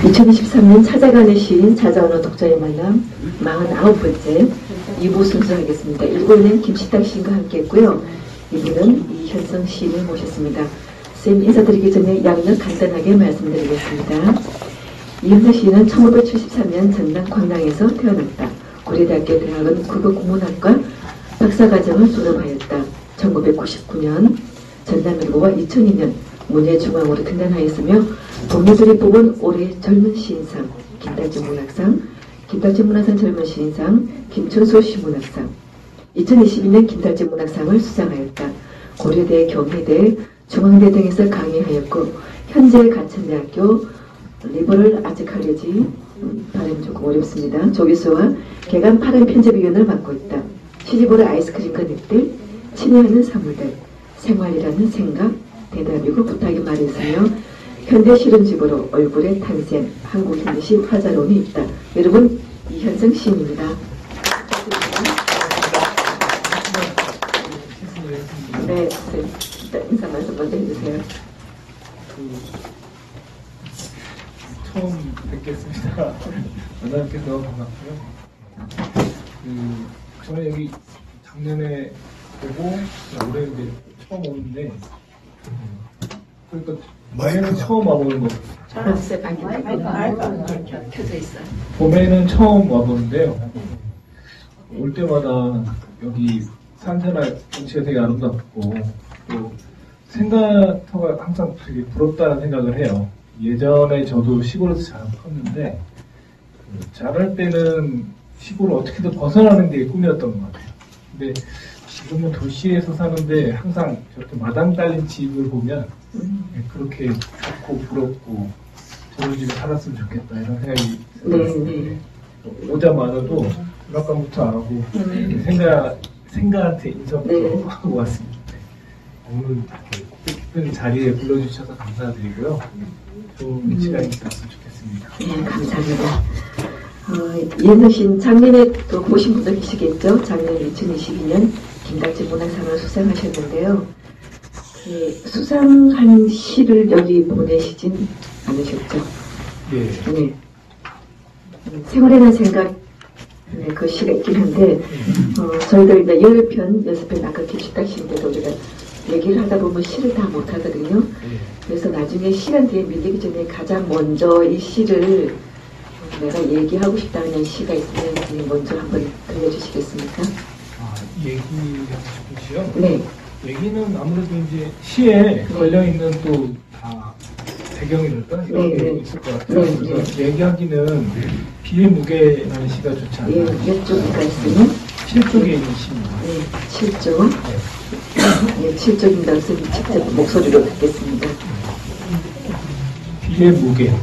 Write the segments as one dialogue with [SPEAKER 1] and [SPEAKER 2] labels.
[SPEAKER 1] 2023년 찾아가는 시인 찾아오는 독자의 만남 49번째 2부 순서하겠습니다. 1부는 김시탁 시인과 함께 했고요. 2부는 이현성 시인을 모셨습니다. 선생님 인사드리기 전에 양력 간단하게 말씀드리겠습니다. 이현성 시인은 1973년 전남 광양에서 태어났다. 고려대학교 대학은 국어국문학과 박사과정을 졸업하였다. 1999년 전남일보와 2002년 문예중앙으로 등단하였으며 동료들이 뽑은 올해 젊은 시인상, 김달재 문학상, 김달재 문학상 젊은 시인상, 김천수 시문학상, 2022년 김달재 문학상을 수상하였다. 고려대, 경희대, 중앙대 등에서 강의하였고 현재 가천대학교 리버럴 아트 칼리지 발음이 조금 어렵습니다. 조교수와 개간 8회 편집위원을 맡고 있다. 시집으로 아이스크림 그릇들, 친애하는 사물들, 생활이라는 생각, 대답이고 부탁이 많이 있으며 현대 실험집으로 얼굴의 탄생, 한국 현대시 화자론이 있다. 여러분, 이현성 시인입니다. 네, 인사 말씀 먼저 해주세요.
[SPEAKER 2] 처음 뵙겠습니다. 만나뵙게서 반갑고요. 저는 여기 작년에 보고 올해 이제 처음 오는데 그러니까 봄에는 처음 와보는 거. 봄에는 처음 와보는데요. 올 때마다 여기 산세나 경치가 되게 아름답고 또 생각터가 항상 되게 부럽다는 생각을 해요. 예전에 저도 시골에서 잘 컸는데 자랄 때는 시골을 어떻게든 벗어나는 게 꿈이었던 것 같아요. 근데 지금은 도시에서 사는데 항상 저렇게 마당 딸린 집을 보면 그렇게 좋고 부럽고 저런 집에 살았으면 좋겠다 이런 생각이 들었어요. 오자마자도 음악관부터 안 하고 생가한테 인사부터 하고 왔습니다. 오늘 특별히 자리에 불러주셔서 감사드리고요. 좋은 시간이 있었으면 좋겠습니다.
[SPEAKER 1] 네, 감사합니다. 이현성 씨는 작년에 또 보신 분들 계시겠죠? 작년 2022년 김달재 문학상을 수상하셨는데요. 수상한 시를 여기 보내시진 않으셨죠? 네. 생활에 대한 생각, 네, 그 시가 있긴 한데, 저희들 이제 10편, 6편, 아까 김시탁 씨인데도 우리가 얘기를 하다 보면 시를 다 못하거든요. 그래서 나중에 시간 뒤에 밀리기 전에 가장 먼저 이 시를 내가 얘기하고 싶다는 시가 있으면 먼저 한번 들려주시겠습니까?
[SPEAKER 2] 얘기하고 싶은 시요?
[SPEAKER 1] 네.
[SPEAKER 2] 얘기는 아무래도 이제 시에 걸려있는 또 다 배경이랄까? 이런 게 있을 것 같아요. 그래서 얘기하기는 비의 무게라는 시가 좋지 않나요?
[SPEAKER 1] 몇 쪽인가 있으면?
[SPEAKER 2] 7쪽에 있는 시입니다.
[SPEAKER 1] 네, 7쪽. 네, 7쪽입니다. 그래서 직접 목소리로 듣겠습니다.
[SPEAKER 2] 비의 무게.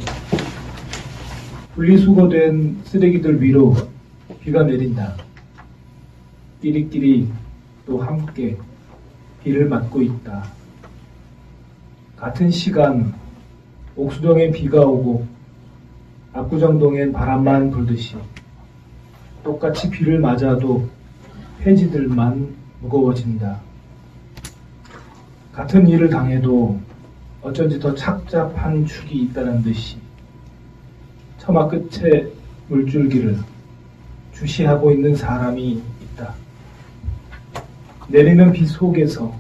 [SPEAKER 2] 분리수거된 쓰레기들 위로 비가 내린다. 끼리끼리 또 함께 비를 맞고 있다. 같은 시간 옥수동에 비가 오고 압구정동엔 바람만 불듯이 똑같이 비를 맞아도 폐지들만 무거워진다. 같은 일을 당해도 어쩐지 더 착잡한 축이 있다는 듯이 처마 끝에 물줄기를 주시하고 있는 사람이 있다. 내리는 비 속에서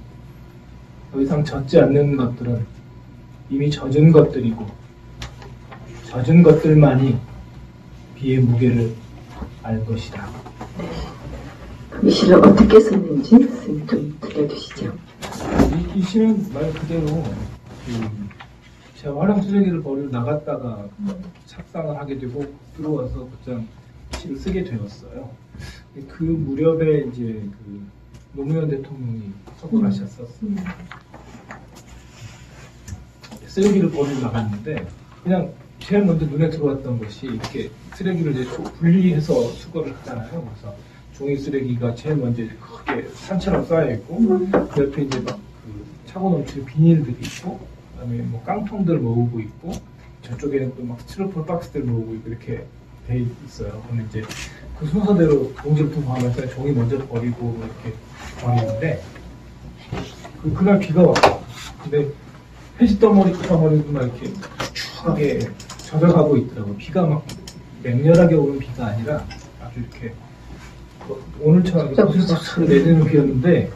[SPEAKER 2] 더 이상 젖지 않는 것들은 이미 젖은 것들이고 젖은 것들만이 비의 무게를 알 것이다.
[SPEAKER 1] 이 시를 어떻게 썼는지 좀 들려주시죠.
[SPEAKER 2] 이 시는 말 그대로 제가 활용 쓰레기를 버리러 나갔다가 착상을 하게 되고 들어와서 곧장 시를 쓰게 되었어요. 그 무렵에 이제 노무현 대통령이 서거하셨었습니다. 쓰레기를 버리러 나갔는데 그냥 제일 먼저 눈에 들어왔던 것이 이렇게 쓰레기를 이제 분리해서 수거를 하잖아요. 그래서 종이 쓰레기가 제일 먼저 크게 산처럼 쌓여 있고 그 옆에 이제 막 차고 넘치는 비닐들이 있고 그다음에 뭐 깡통들 모으고 있고 저쪽에는 또 막 스티로폼 박스들 모으고 있고 이렇게 돼 있어요. 그러면 이제 그 순서대로 봉지부터 포함해서 종이 먼저 버리고 이렇게 버리는데 그날 비가 왔어. 근데 폐지 덩어리도 막 이렇게 축축하게 젖어가고 있더라고요. 비가 막 맹렬하게 오는 비가 아니라 아주 이렇게 오늘처럼 싹싹 내리는 비였는데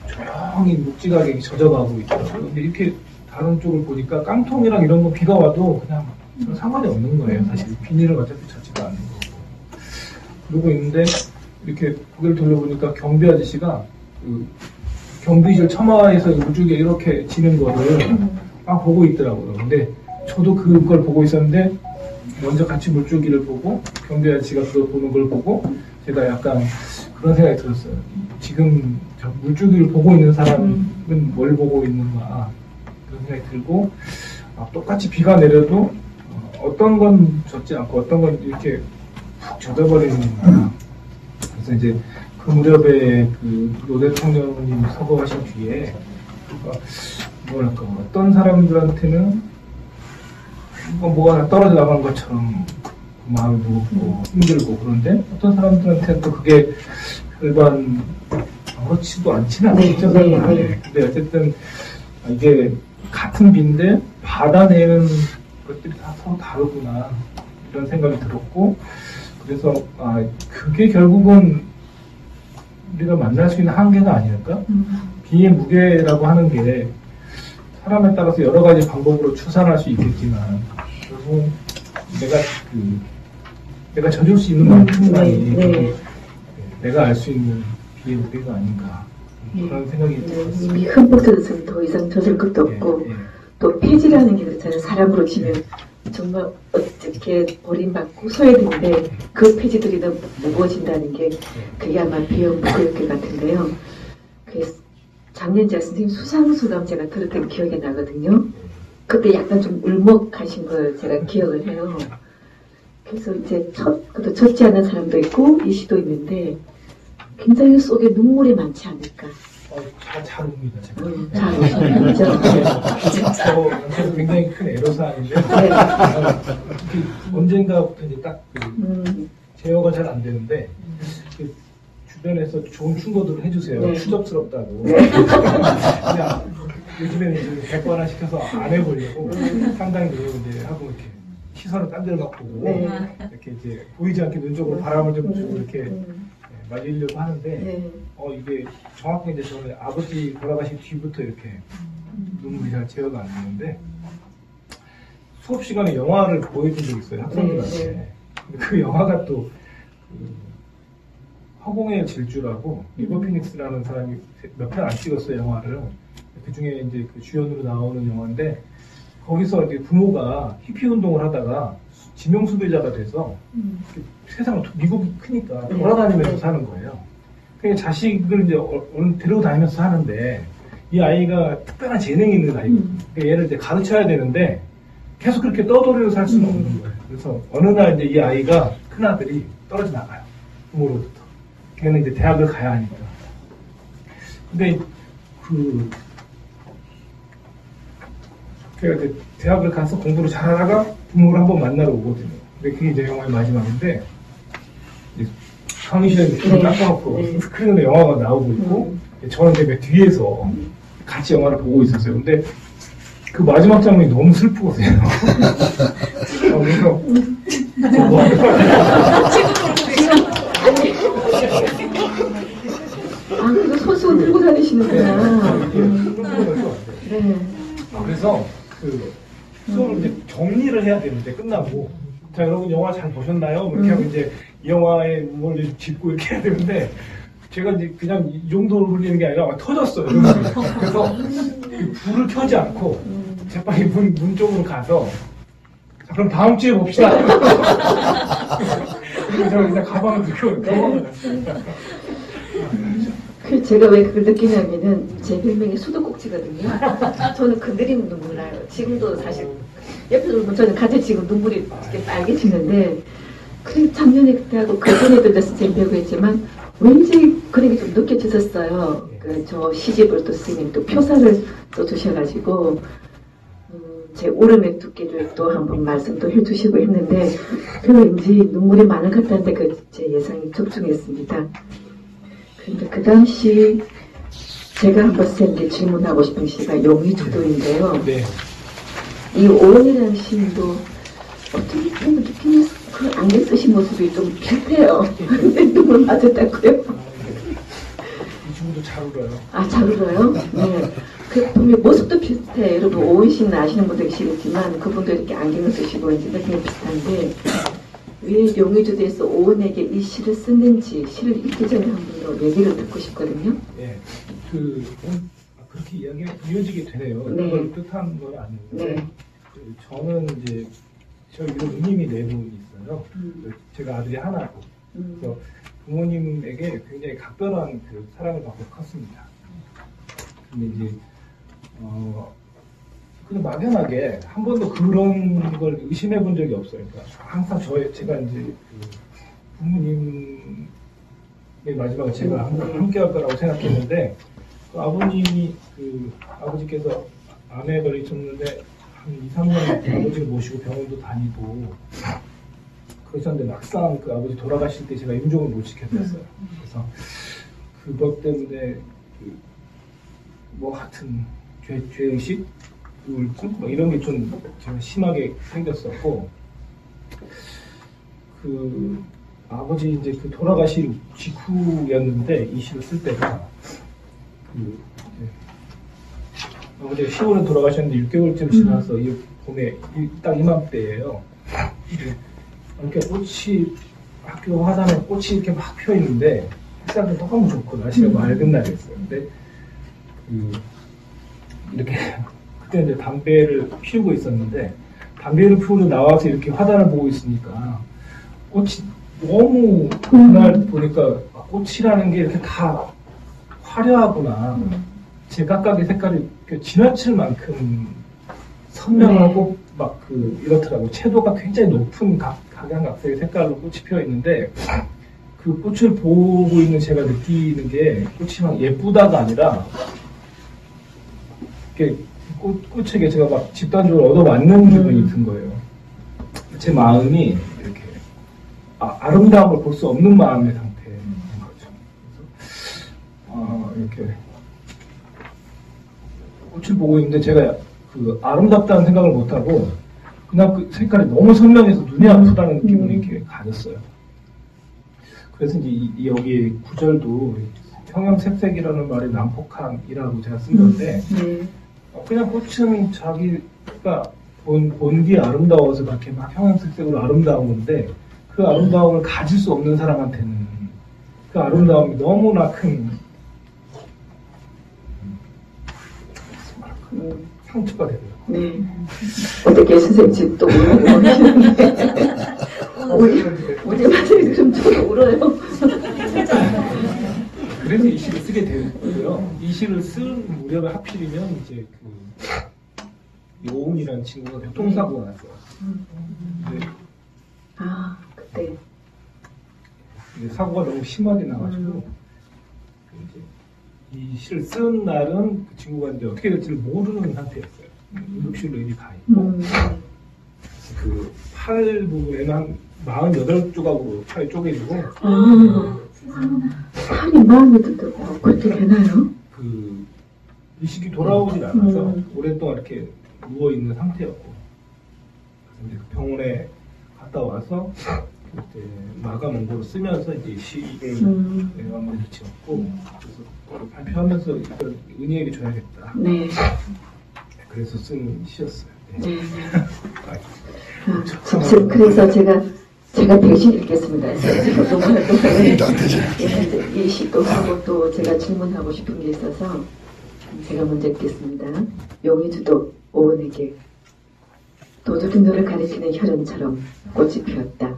[SPEAKER 2] 조용히 묵직하게 젖어가고 있더라고요. 근데 이렇게 다른 쪽을 보니까 깡통이랑 이런 거 비가 와도 그냥 전 상관이 없는 거예요. 사실 비닐은 어차피 젖지가 않는 거고. 그러고 있는데 이렇게 고개를 돌려보니까 경비 아저씨가 그 경비실 처마에서 우중에 이렇게 지는 거를 막 보고 있더라고요. 근데 저도 그걸 보고 있었는데 먼저 같이 물줄기를 보고 경비 아저씨가 그걸 보는 걸 보고 제가 약간 그런 생각이 들었어요. 지금 저 물줄기를 보고 있는 사람은 뭘 보고 있는가 그런 생각이 들고 똑같이 비가 내려도 어떤 건 젖지 않고 어떤 건 이렇게 푹 젖어버리는구나. 그래서 이제 그 무렵에 그 노 대통령님 서거하신 뒤에 뭐랄까 어떤 사람들한테는 뭐가 떨어져 나간 것처럼 마음이 무겁고 힘들고 그런데 어떤 사람들한테는 또 그게 일반 아무렇지도 않지는 않죠. 근데 어쨌든 이게 같은 비인데 받아내는 것들이 다 서로 다르구나 이런 생각이 들었고 그래서 그게 결국은 우리가 만날 수 있는 한계가 아닐까? 비의 무게라고 하는 게 사람에 따라서 여러 가지 방법으로 추산할 수 있겠지만 결국 내가 젖을 수 있는 만큼만이 내가 알 수 있는 비의 무게가 아닌가 그런 생각이 들었어요.
[SPEAKER 1] 이미 흠뻑 젖었으면 더 이상 젖을 것도 없고 또 폐지라는 게 그렇잖아요. 사람으로 치면 정말 어떻게 버림받고 소외되는데 그 폐지들이 더 무거워진다는 게 그게 아마 비용 무거울 같은데요. 그래서 작년 제가 선생님 수상소감 제가 들었던 기억이 나거든요. 그때 약간 좀 울먹하신 걸 제가 기억을 해요. 그래서 이제 그것도 젖지 않은 사람도 있고 이 시도 있는데 굉장히 속에 눈물이 많지 않을까.
[SPEAKER 2] 잘 옵니다, 제가.
[SPEAKER 1] 잘 오시죠.
[SPEAKER 2] 저는 굉장히 큰 애로사항인데 언젠가부터 이제 딱 제어가 잘 안 되는데 주변에서 좋은 충고들을 해주세요. 추접스럽다고. 그냥 요즘에는 이제 100번 시켜서 안 해보려고 상당히 노력을 이제 하고 이렇게 시선을 딴 데를 막 보고 이렇게 이제 보이지 않게 눈 쪽으로 바람을 좀 주고 이렇게 말리려고 하는데 이게 정확히 이제 저는 아버지 돌아가신 뒤부터 이렇게 눈물이 잘 제어가 안 되는데 수업 시간에 영화를 보여준 적이 있어요. 학생들한테. 근데 그 영화가 또 허공의 질주라고 리버 피닉스라는 사람이 몇 편 안 찍었어요, 영화를. 그 중에 이제 그 주연으로 나오는 영화인데 거기서 이제 부모가 히피 운동을 하다가 지명 수배자가 돼서 세상을 미국이 크니까 돌아다니면서 사는 거예요. 그러니까 자식을 이제 데리고 다니면서 사는데 이 아이가 특별한 재능이 있는 아이고 그러니까 얘를 이제 가르쳐야 되는데 계속 그렇게 떠돌이로 살 수는 없는 거예요. 그래서 어느 날 이제 이 아이가 큰 아들이 떨어져 나가요. 부모로부터. 걔는 이제 대학을 가야 하니까. 근데 걔가 이제 대학을 가서 공부를 잘하다가 부모를 한번 만나러 오거든요. 근데 그게 이제 영화의 마지막인데, 강의실에 불을 닦아놓고 스크린으로 영화가 나오고 있고, 저는 되게 뒤에서 같이 영화를 보고 있었어요. 근데 그 마지막 장면이 너무 슬프거든요. 그래서,
[SPEAKER 1] 그거 소수 들고 다니시는구나.
[SPEAKER 2] 그래서 수업을 이제 정리를 해야 되는데 끝나고 자 여러분 영화 잘 보셨나요? 이렇게 하고 이제 이 영화에 뭘 짚고 이렇게 해야 되는데 제가 이제 그냥 이 정도로 흘리는 게 아니라 막 터졌어요. 그래서 불을 켜지 않고 재빨리 문 쪽으로 가서 자, 그럼 다음 주에 봅시다. 그래서 일단 가방을 들고 도망을 갔습니다.
[SPEAKER 1] 제가 왜 그걸 느끼냐면은 제 별명이 수도꼭지거든요. 저는 건드리면 눈물 나요. 지금도 사실 옆에서 보면 저는 같이 지금 눈물이 이렇게 빨개지는데 그래 작년에 그때하고 그전에도 제 배우했지만 왠지 그런 게 좀 느껴졌었어요. 저 시집을 또 쓰니 또 표사를 또 두셔가지고 제 울음의 두께를 또 한번 말씀도 해주시고 했는데 그런지 눈물이 많은 것 같다는데 제 예상이 적중했습니다. 근데 그 당시 제가 한번 쌤께 질문하고 싶은 시가 용의주도인데요. 이 오은이라는 시인도 어떻게 좀 느낌이 그 안경 쓰신 모습이 좀 비슷해요. 근데 눈을 맞았다고요?
[SPEAKER 2] 이 친구도 잘 울어요.
[SPEAKER 1] 아, 잘 울어요? 네. 그 보면 모습도 비슷해. 여러분 오은 씨는 아시는 분도 계시겠지만 그분도 이렇게 안경을 쓰시고 이제 느낌이 비슷한데 왜 용의주대에서 오은에게 이 시를 썼는지 시를 읽기 전에 한 번 더 얘기를 듣고 싶거든요.
[SPEAKER 2] 예, 그렇게 이야기가 이어지게 되네요.
[SPEAKER 1] 네.
[SPEAKER 2] 그걸 뜻한 건 아닌데
[SPEAKER 1] 네.
[SPEAKER 2] 저는 이제 저희 누님이 네 분이 있어요. 제가 아들이 하나고 그래서 부모님에게 굉장히 각별한 그 사랑을 받고 컸습니다. 근데 이제 그냥 막연하게 한 번도 그런 걸 의심해 본 적이 없어요. 그러니까 항상 제가 이제 그 부모님의 마지막에 제가 함께 할 거라고 생각했는데 그 아버지께서 암에 걸리셨는데 한 2, 3년 아버지를 모시고 병원도 다니고 그러셨는데 막상 그 아버지 돌아가실 때 제가 임종을 못 지켜드렸어요. 그래서 그것 때문에 하여튼 죄의식, 우울증 이런 게 좀 제가 심하게 생겼었고 그 아버지 이제 그 돌아가실 직후였는데 이 시를 쓸 때가 아버지가 10월에 돌아가셨는데 6개월쯤 지나서 이 봄에 딱 이맘때예요. 이렇게 꽃이 학교 화단에 꽃이 이렇게 막 펴 있는데 햇살도 너무 좋고 날씨가 맑은 날이었어요. 근데 이렇게 그때 이제 담배를 피우고 있었는데 담배를 피우러 나와서 이렇게 화단을 보고 있으니까 꽃이 너무 그날 보니까 꽃이라는 게 이렇게 다 화려하구나. 제 각각의 색깔이 지나칠 만큼 선명하고 막 이렇더라고. 채도가 굉장히 높은 각양각색의 색깔로 꽃이 피어 있는데 그 꽃을 보고 있는 제가 느끼는 게 꽃이 막 예쁘다가 아니라 꽃에게 제가 막 집단적으로 얻어맞는 기분이 든 거예요. 제 마음이 이렇게 아름다움을 볼 수 없는 마음의 상태인 거죠. 그래서 이렇게 꽃을 보고 있는데 제가 아름답다는 생각을 못하고 그냥 그 색깔이 너무 선명해서 눈이 아프다는 기분이 이렇게 가졌어요. 그래서 이제 여기 구절도 형형색색이라는 말이 난폭함이라고 제가 쓴 건데 그냥 꽃은 자기가 본 뒤에 아름다워서 그렇게 막 형형색색으로 아름다운 건데 그 아름다움을 가질 수 없는 사람한테는 그 아름다움이 너무나 큰 상처가 되더라고요.
[SPEAKER 1] 네. 어떻게 선생님 또 울고 계시는데 우리 선생님 좀 저도 울어요.
[SPEAKER 2] 그래서 이 시를 쓰게 되고요. 이 시를 쓴 무렵에 하필이면 이제 요은이라는 친구가 교통사고가 났어요.
[SPEAKER 1] 그때
[SPEAKER 2] 사고가 너무 심하게 나가지고 이제 이 시를 쓴 날은 그 친구가 이제 어떻게 될지를 모르는 상태였어요. 응급실로 이미 가 있고 그 팔 부분에는 한 48조각으로 팔이 쪼개지고
[SPEAKER 1] 팔이 마음에 들다고 그렇게 되나요?
[SPEAKER 2] 이 시기 돌아오질 않아서 오랫동안 이렇게 누워 있는 상태였고 이제 병원에 갔다 와서 이제 마감 원고를 쓰면서 이제 시를 마무리 지었고 그래서 발표하면서 이걸 은희에게 줘야겠다.
[SPEAKER 1] 네.
[SPEAKER 2] 그래서 쓴 시였어요.
[SPEAKER 1] 네. 지금 그래서 제가 대신 읽겠습니다. 이 시도 하고 또 제가 질문하고 싶은 게 있어서 제가 먼저 읽겠습니다. 용의주도 오은에게 도둑이 너를 가리키는 혈흔처럼 꽃이 피었다.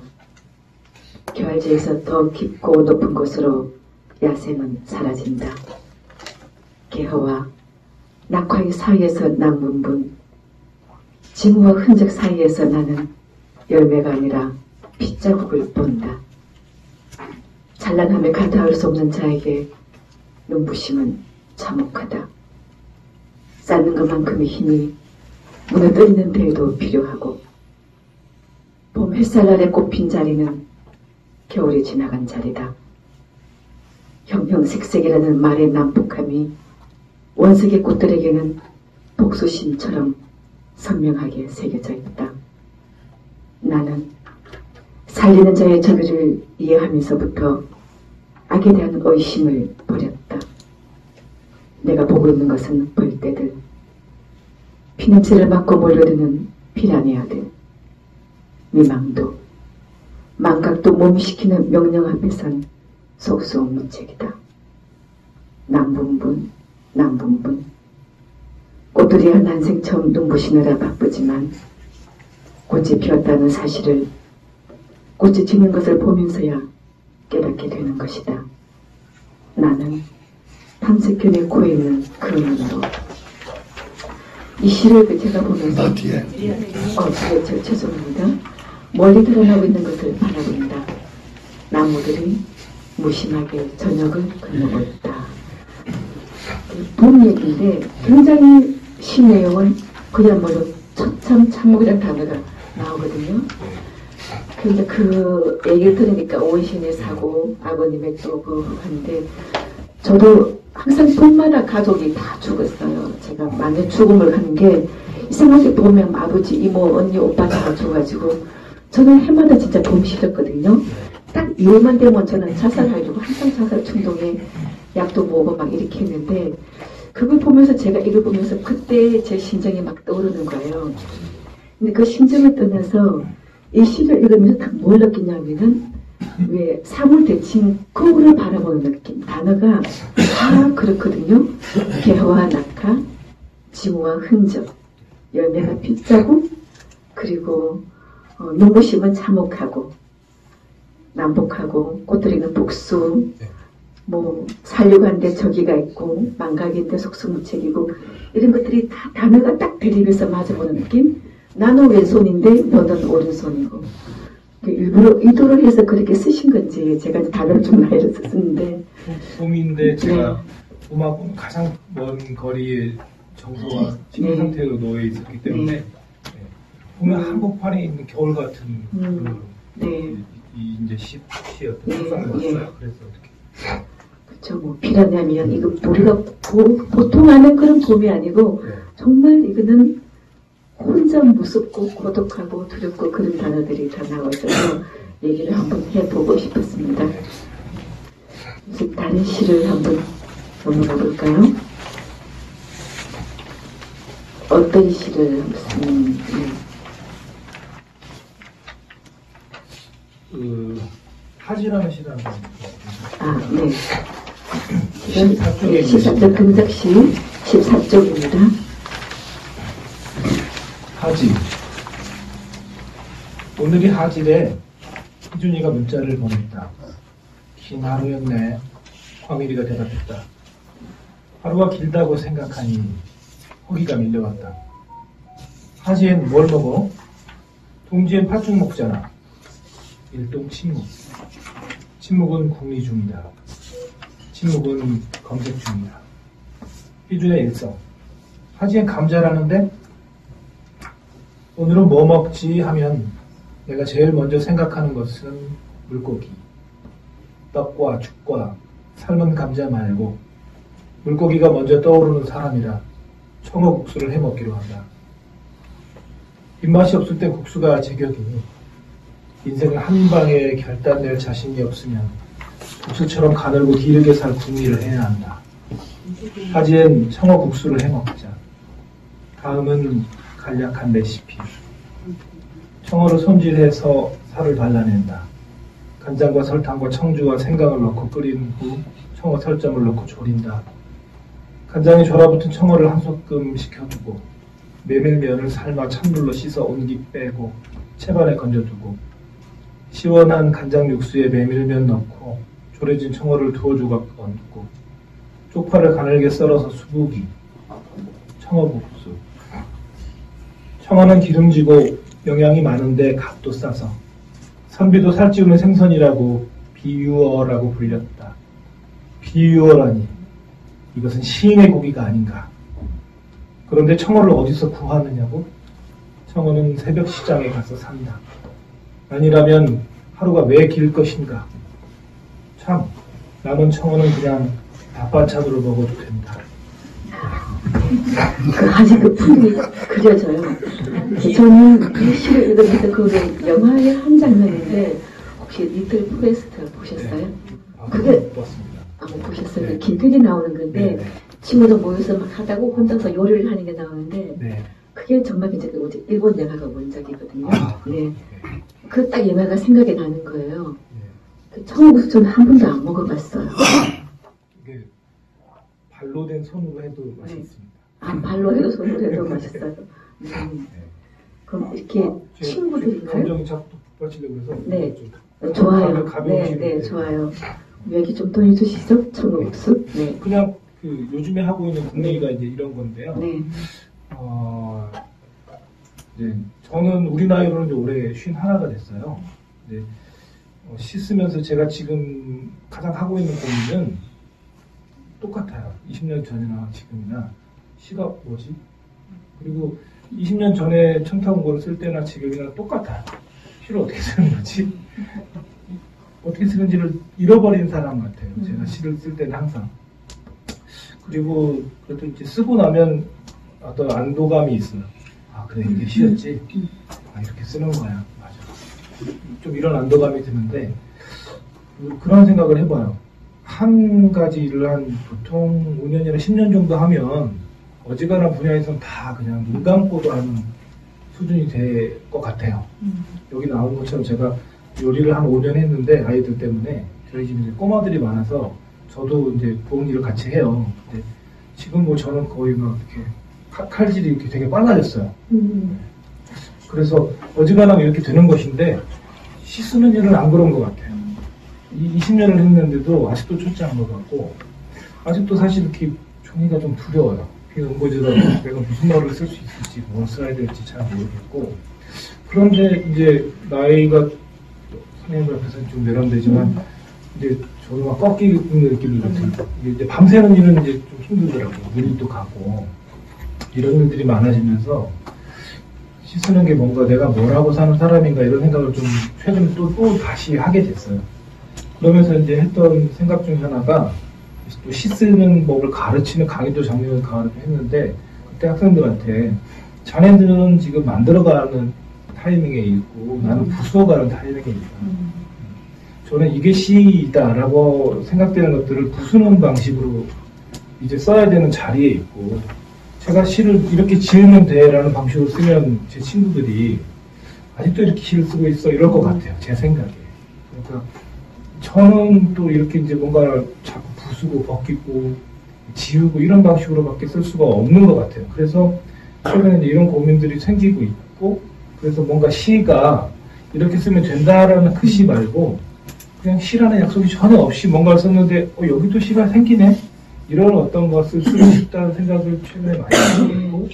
[SPEAKER 1] 결지에서 더 깊고 높은 곳으로 야생은 사라진다. 개허와 낙화의 사이에서 낭문분, 징후와 흔적 사이에서 나는 열매가 아니라 핏자국을 본다. 찬란함에 간다할 수 없는 자에게 눈부심은 참혹하다. 쌓는 것만큼의 힘이 무너뜨리는 데에도 필요하고 봄 햇살 아래 꽃핀 자리는 겨울이 지나간 자리다. 형형색색이라는 말의 난폭함이 원색의 꽃들에게는 복수심처럼 선명하게 새겨져 있다. 나는 살리는 자의 저기를 이해하면서부터 악에 대한 의심을 버렸다. 내가 보고 있는 것은 벌떼들, 피냄새를 맡고 몰려드는 피라니아들, 미망도, 망각도 몸시키는 명령 앞에선 속수무책이다. 남분분, 남분분. 꽃들이야 난생 처음 눈부시느라 바쁘지만 꽃이 피었다는 사실을 꽃이 지는 것을 보면서야 깨닫게 되는 것이다. 나는 탐색견의 코에 있는 그 눈으로 이 시를 제가 보면서 죄송합니다. 멀리 드러나고 있는 것을 바라본다. 나무들이 무심하게 저녁을 건너고 있다. 봄 얘기인데 굉장히 시 내용은 그야말로 처참 참목이라는 단어가 나오거든요. 근데 그 얘기를 들으니까 오이신의 사고, 아버님의 또 하는데 저도 항상 봄마다 가족이 다 죽었어요. 제가 많은 죽음을 하는 게 이상하게 보면 아버지, 이모, 언니, 오빠 다 죽어가지고 저는 해마다 진짜 봄 싫었거든요. 딱 2월만 되면 저는 자살하려고 항상 자살 충동에 약도 먹고 막 이렇게 했는데 그걸 보면서 제가 이걸 보면서 그때 제 심정이 막 떠오르는 거예요. 근데 그 심정을 떠나서 이 시를 읽으면서 딱 뭘 느끼냐면은 왜 사물 대칭 거울을 바라보는 느낌. 단어가 다 그렇거든요. 개와 낙하, 징후와 흔적, 열매가 핏자국, 그리고 눈부심은 참혹하고 난복하고 꽃들이는 복수, 뭐 살려고 하는데 저기가 있고 망각인데 속수무책이고 이런 것들이 다 단어가 딱 대립해서 맞아보는 느낌. 나는 왼손인데 너는 오른손이고 일부러 의도를 해서 그렇게 쓰신 건지 제가 단어를 좀 나이를 썼는데
[SPEAKER 2] 봄인데 제가 봄하고는 가장 먼 거리에 정서와 지금 상태로 놓여 있었기 때문에 보면 한복판에 있는 겨울 같은 이 이제 시였던 상상이 왔어요. 그래서 어떻게
[SPEAKER 1] 그렇죠. 뭐 피라냐면 이거 우리가 보통 아는 그런 봄이 아니고 정말 이거는 혼자 무섭고 고독하고 두렵고 그런 단어들이 다 나와 있어서 얘기를 한번 해보고 싶었습니다. 이제 다른 시를 한번 넘어가 볼까요? 어떤 시를
[SPEAKER 2] 하지라는 시라는 거.
[SPEAKER 1] 네. 14쪽 금작시 14쪽입니다.
[SPEAKER 2] 하지. 오늘이 하지래. 희준이가 문자를 보냈다. 긴 하루였네. 광일이가 대답했다. 하루가 길다고 생각하니 허기가 밀려왔다. 하지엔 뭘 먹어? 동지엔 팥죽 먹잖아. 일동 침묵. 침묵은 궁리 중이다. 침묵은 검색 중이다. 희준의 일성. 하지엔 감자라는데? 오늘은 뭐 먹지 하면 내가 제일 먼저 생각하는 것은 물고기. 떡과 죽과 삶은 감자 말고 물고기가 먼저 떠오르는 사람이라 청어국수를 해먹기로 한다. 입맛이 없을 때 국수가 제격이니 인생을 한 방에 결단낼 자신이 없으면 국수처럼 가늘고 기르게 살 궁리를 해야 한다. 하지엔 청어국수를 해먹자. 다음은 간략한 레시피. 청어를 손질해서 살을 발라낸다. 간장과 설탕과 청주와 생강을 넣고 끓인 후 청어 설점을 넣고 졸인다. 간장에 졸아붙은 청어를 한 소끔 식혀두고 메밀면을 삶아 찬물로 씻어 온기 빼고 채반에 건져두고 시원한 간장 육수에 메밀면 넣고 졸여진 청어를 두어 조각 얹고 쪽파를 가늘게 썰어서 수부기. 청어국수. 청어는 기름지고 영양이 많은데 값도 싸서 선비도 살찌우는 생선이라고 비유어라고 불렸다. 비유어라니 이것은 시인의 고기가 아닌가. 그런데 청어를 어디서 구하느냐고? 청어는 새벽 시장에 가서 산다. 아니라면 하루가 왜 길 것인가. 참 남은 청어는 그냥 밥반찬으로 먹어도 된다.
[SPEAKER 1] 아직 그 풍이 그려져요. 저는 이 시를 읽으면서 그 영화의 한 장면인데 혹시 리틀 포레스트 보셨어요? 그게
[SPEAKER 2] 못 봤습니다.
[SPEAKER 1] 못 보셨어요?
[SPEAKER 2] 네.
[SPEAKER 1] 김태리 나오는 건데
[SPEAKER 2] 네.
[SPEAKER 1] 친구들 모여서 막 하다고 혼자서 요리를 하는 게 나오는데
[SPEAKER 2] 네.
[SPEAKER 1] 그게 정말 이제 일본 영화가 원작이거든요. 네.
[SPEAKER 2] 네.
[SPEAKER 1] 그 딱 영화가 생각이 나는 거예요.
[SPEAKER 2] 네.
[SPEAKER 1] 처음부터 저는 한 번도 안 먹어봤어요.
[SPEAKER 2] 이게 발로 된 손으로 해도 맛이
[SPEAKER 1] 네.
[SPEAKER 2] 있습니다.
[SPEAKER 1] 발로 해도 손으로 해도 맛있어요. 그럼 이렇게 친구들인가요?
[SPEAKER 2] 감정이 자꾸 북받치려고 해서
[SPEAKER 1] 네.
[SPEAKER 2] 좀
[SPEAKER 1] 좋아요.
[SPEAKER 2] 가벼운
[SPEAKER 1] 네,
[SPEAKER 2] 식으로.
[SPEAKER 1] 네, 좋아요. 얘기 좀 더 해주시죠. 청국수. 네.
[SPEAKER 2] 그냥 그 요즘에 하고 있는 국내가 이제 이런 건데요.
[SPEAKER 1] 네.
[SPEAKER 2] 이제 저는 우리 나이로는 이제 올해 51가 됐어요. 네. 씻으면서 제가 지금 가장 하고 있는 고민은 똑같아요. 20년 전이나 지금이나 시가 뭐지? 그리고 20년 전에 청탁원고를 쓸 때나 지금이나 똑같아요. 시를 어떻게 쓰는 거지? 어떻게 쓰는지를 잃어버린 사람 같아요. 제가 시를 쓸 때는 항상. 그리고 그래도 이제 쓰고 나면 어떤 안도감이 있어요. 아, 그래, 이게 시였지? 아, 이렇게 쓰는 거야. 맞아. 좀 이런 안도감이 드는데, 그런 생각을 해봐요. 한 가지 일을 한 보통 5년이나 10년 정도 하면 어지간한 분야에서는 다 그냥 눈 감고도 하는 수준이 될 것 같아요. 여기 나온 것처럼 제가 요리를 한 5년 했는데 아이들 때문에 저희 집에 이제 꼬마들이 많아서 저도 이제 부엌 일을 같이 해요. 근데 지금 뭐 저는 거의 막 이렇게 칼질이 이렇게 되게 빨라졌어요. 그래서 어지간하면 이렇게 되는 것인데 씻는 일은 안 그런 것 같아요. 20년을 했는데도 아직도 쫓지 않은 것 같고 아직도 사실 이렇게 종이가 좀 두려워요. 응고지로 내가 무슨 말을 쓸 수 있을지 뭘 써야 될지 잘 모르겠고 그런데 이제 나이가 선생님 앞에서는 좀 내람되지만 이제 저도 막 꺾이는 느낌이 좀 들고 이제 밤새는 일은 이제 좀 힘들더라고요. 눈이 또 가고 이런 일들이 많아지면서 씻는 게 뭔가 내가 뭘 하고 사는 사람인가 이런 생각을 좀 최근에 또 다시 하게 됐어요. 그러면서 이제 했던 생각 중에 하나가 또 씻는 법을 가르치는 강의도 작년에 했는데 그때 학생들한테 자네들은 지금 만들어가는 타이밍에 있고 나는 부수어가는 타이밍에 있다. 저는 이게 시이다라고 생각되는 것들을 부수는 방식으로 이제 써야 되는 자리에 있고 제가 시를 이렇게 지으면 돼라는 방식으로 쓰면 제 친구들이 아직도 이렇게 시를 쓰고 있어 이럴 것 같아요. 제 생각에. 그러니까 저는 또 이렇게 이제 뭔가 자꾸 부수고 벗기고 지우고 이런 방식으로밖에 쓸 수가 없는 것 같아요. 그래서 최근에 이제 이런 고민들이 생기고 있고 그래서 뭔가 시가 이렇게 쓰면 된다라는 그 시 말고 그냥 시라는 약속이 전혀 없이 뭔가를 썼는데 여기도 시가 생기네? 이런 어떤 것을 쓰고 싶다는 생각을 최근에 많이 하고 있고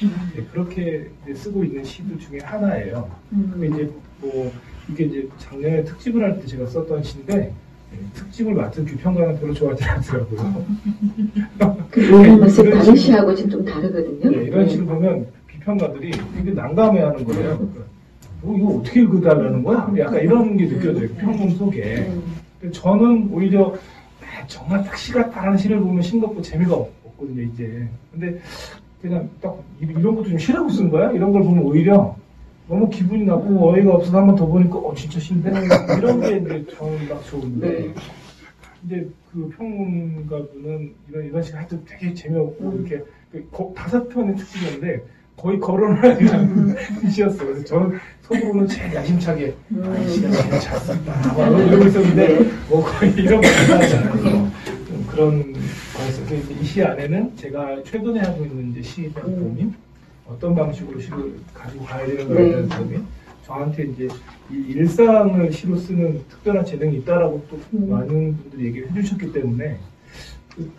[SPEAKER 2] 그렇게 이제 쓰고 있는 시들 중에 하나예요. 이제 뭐 이게 이제 작년에 특집을 할 때 제가 썼던 시인데 특집을 맡은 규평가는 별로 좋아하지 않더라고요.
[SPEAKER 1] 이런 것을 다른 시하고 지금 좀 다르거든요.
[SPEAKER 2] 네, 이런 시를 보면 비평가들이 되게 난감해하는 거예요. 이거 어떻게 읽어달라는 거야? 약간 이런 게 느껴져요. 평문 속에. 저는 오히려 정말 딱 시 같다라는 시를 보면 싱겁고 재미가 없거든요, 이제. 근데 그냥 딱 이런 것도 좀 시라고 쓴 거야? 이런 걸 보면 오히려 너무 기분이 나쁘고 어이가 없어서 한 번 더 보니까 진짜 신데? 이런 게 이제 저는 딱 좋은데 이제 그 평문가분은 이런 시가 하여튼 되게 재미없고 이렇게 5편의 특집이었는데 거의 거론하는 시였어요. 그래서 저는 속으로는 제일 야심차게 이 시가 제일 잘 썼다 이러고 있었는데 뭐 거의 이런 거 못하잖아요. 좀 그런 거였어요. 이 시 안에는 제가 최근에 하고 있는 이제 시에 대한 고민 어떤 방식으로 시를 가지고 가야 되는 거에 대한 고민 저한테 이제 이 일상을 시로 쓰는 특별한 재능이 있다라고 또 많은 분들이 얘기를 해주셨기 때문에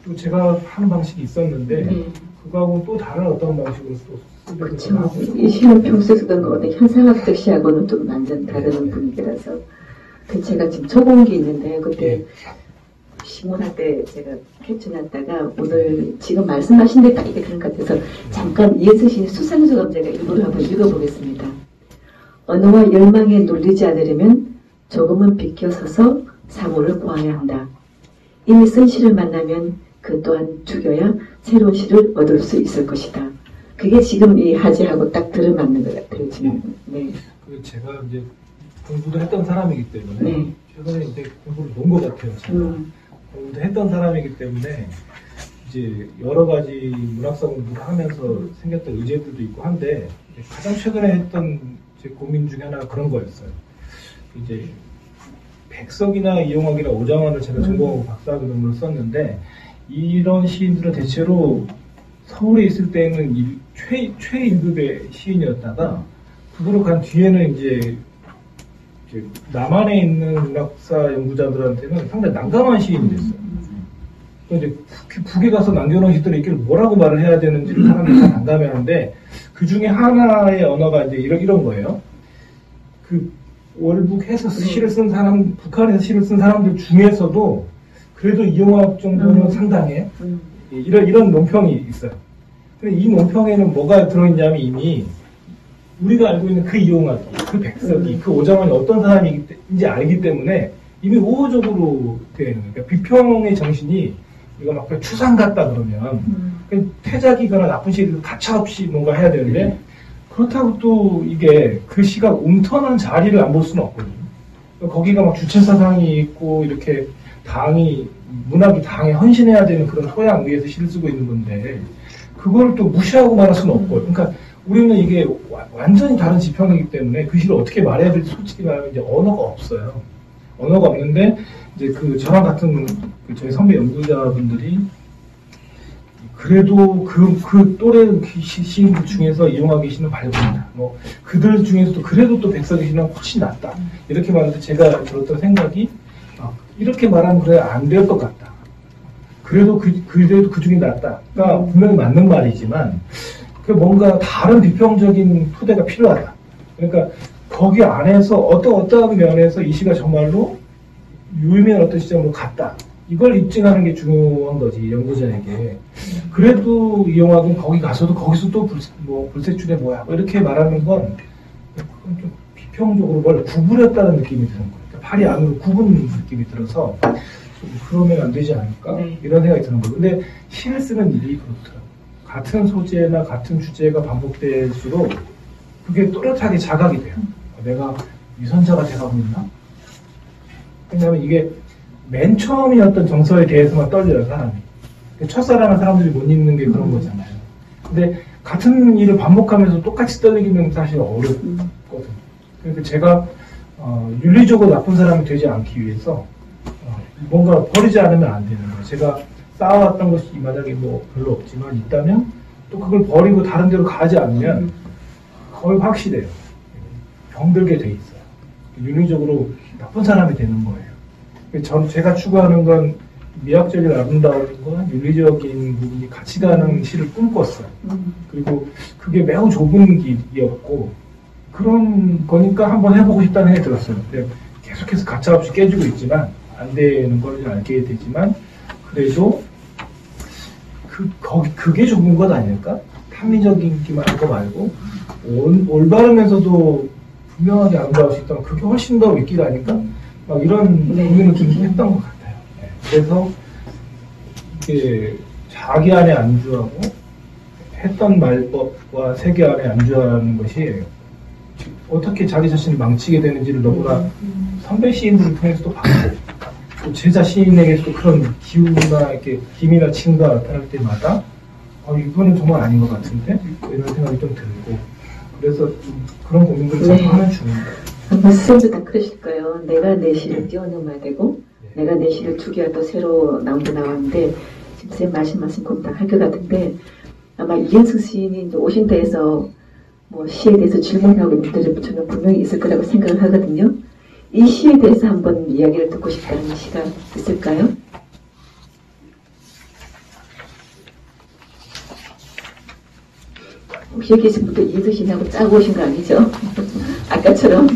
[SPEAKER 2] 또 제가 하는 방식이 있었는데 그거하고 또 다른 어떤 방식으로 또
[SPEAKER 1] 그렇죠. 이 시는 평소에 쓰던 거는 현상학적 시하고는 좀 완전 다른 분위기라서 제가 지금 적어온 게 있는데 그때 시문할 때 제가 캡처해놨다가 오늘 지금 말씀하신 데 딱 이게 그런 것 같아서 잠깐 이해서 시인 수상소감 제가 일부러 한번 읽어보겠습니다. 언어와 열망에 놀리지 않으려면 조금은 비켜서서 사고를 고아야 한다. 이미 쓴 시를 만나면 그 또한 죽여야 새로운 시를 얻을 수 있을 것이다. 그게 지금 이 하지하고 딱 들어맞는 것 같아요, 지금. 네.
[SPEAKER 2] 그 제가 이제 공부도 했던 사람이기 때문에
[SPEAKER 1] 네.
[SPEAKER 2] 최근에 이제 공부를 놓은 것 같아요. 제가 공부도 했던 사람이기 때문에 이제 여러 가지 문학사 공부를 하면서 생겼던 의제들도 있고 한데 가장 최근에 했던 제 고민 중에 하나가 그런 거였어요. 이제 백석이나 이용학이나 오장환을 제가 전공하고 박사학위론문을 썼는데 이런 시인들은 대체로 서울에 있을 때는 최일급의 시인이었다가 북으로 간 뒤에는 이제 남한에 있는 문학사 연구자들한테는 상당히 난감한 시인이 됐어요. 이제 북에 가서 남겨놓은 시들이 이렇게 뭐라고 말을 해야 되는지를 사람들이 다 난감해하는데 그 중에 하나의 언어가 이제 이런 거예요. 그 월북해서 시를 쓴 사람, 북한에서 시를 쓴 사람들 중에서도 그래도 이용학 정도는 상당해. 이런 논평이 있어요. 근데 이 논평에는 뭐가 들어있냐면 이미 우리가 알고 있는 그 이용학이, 그 백석이, 그 오장환이 어떤 사람인지 알기 때문에 이미 우호적으로 되어 있는 거예요. 그러니까 비평의 정신이 우리가 막 추상 같다 그러면 퇴작이거나 나쁜 시를 가차없이 뭔가 해야 되는데 그렇다고 또 이게 그 시가 움터는 자리를 안 볼 수는 없거든요. 거기가 막 주체사상이 있고 이렇게 문학이 당에 헌신해야 되는 그런 토양 위에서 시를 쓰고 있는 건데 그걸 또 무시하고 말할 수는 없고 그러니까 우리는 이게 완전히 다른 지평이기 때문에 그 시를 어떻게 말해야 될지 솔직히 말하면 이제 언어가 없어요. 언어가 없는데 이제 저랑 같은 저희 선배 연구자분들이 그래도 그 또래 시인들 중에서 이용학의 시는 밝습니다. 뭐 그들 중에서도 그래도 또 백석의 시는 훨씬 낫다. 이렇게 말하는데 제가 들었던 생각이 이렇게 말하면 그래 안 될 것 같다. 그래도 그래도 그 중에 낫다가 분명히 맞는 말이지만 그 뭔가 다른 비평적인 토대가 필요하다. 그러니까 거기 안에서 어떠한 면에서 이 시가 정말로 유의미한 어떤 시점으로 갔다. 이걸 입증하는 게 중요한 거지, 연구자에게. 그래도 이용학은 거기 가서도 거기서 또 불세출에 뭐야. 이렇게 말하는 건 좀 비평적으로 뭘 구부렸다는 느낌이 드는 거예요. 그러니까 팔이 안으로 굽은 느낌이 들어서 좀 그러면 안 되지 않을까? 이런 생각이 드는 거예요. 근데 시를 쓰는 일이 그렇더라고요. 같은 소재나 같은 주제가 반복될수록 그게 또렷하게 자각이 돼요. 내가 위선자가 돼가고 있나? 왜냐하면 이게 맨 처음이었던 정서에 대해서만 떨려요, 사람이. 첫사랑한 사람들이 못 잊는 게 그런 거잖아요. 근데 같은 일을 반복하면서 똑같이 떨리기는 사실 어렵거든요. 그러니까 제가 윤리적으로 나쁜 사람이 되지 않기 위해서 뭔가 버리지 않으면 안 되는 거예요. 제가 쌓아왔던 것이 이 바닥에 뭐 별로 없지만 있다면 또 그걸 버리고 다른 데로 가지 않으면 거의 확실해요. 병들게 돼 있어요. 윤리적으로 나쁜 사람이 되는 거예요. 제가 추구하는 건 미학적인 아름다움과 윤리적인 부분이 같이 가는 시를 꿈꿨어요. 그리고 그게 매우 좁은 길이었고 그런 거니까 한번 해보고 싶다는 생각이 들었어요. 근데 계속해서 가차없이 깨지고 있지만 안 되는 걸 알게 되지만 그래도 그게 좁은 것 아닐까? 합리적인기만 한 거 말고 올바르면서도 분명하게 아름다울 수 있다면 그게 훨씬 더 위기가 아닌가? 막 이런 고민을 좀 했던 것 같아요. 네. 그래서 이게 자기 안에 안주하고 했던 말법과 세계 안에 안주하는 것이 어떻게 자기 자신을 망치게 되는지를 너무나 선배 시인들을 통해서도 봤고 또 제자 시인에게도 그런 기우나 이렇게 힘이나 칭가 나타날 때마다 이거는 정말 아닌 것 같은데 이런 생각이 좀 들고 그래서 그런 고민들을 자꾸 하는 중입니다.
[SPEAKER 1] 아마 선생님도 다 그러실 거예요. 내가 내 시를 뛰어넘어야 되고 내가 내 시를 투기할 또 새로 나왔는데 지금 선생님 말씀 공감할 것 같은데 아마 이현숙 시인이 이제 오신다 해서 뭐 시에 대해서 질문하고 있는 분들이 저는 분명히 있을 거라고 생각을 하거든요. 이 시에 대해서 한번 이야기를 듣고 싶다는 시가 있을까요? 혹시 여기 계신 분들 이현숙 시인하고 짜고 오신 거 아니죠? 아까처럼.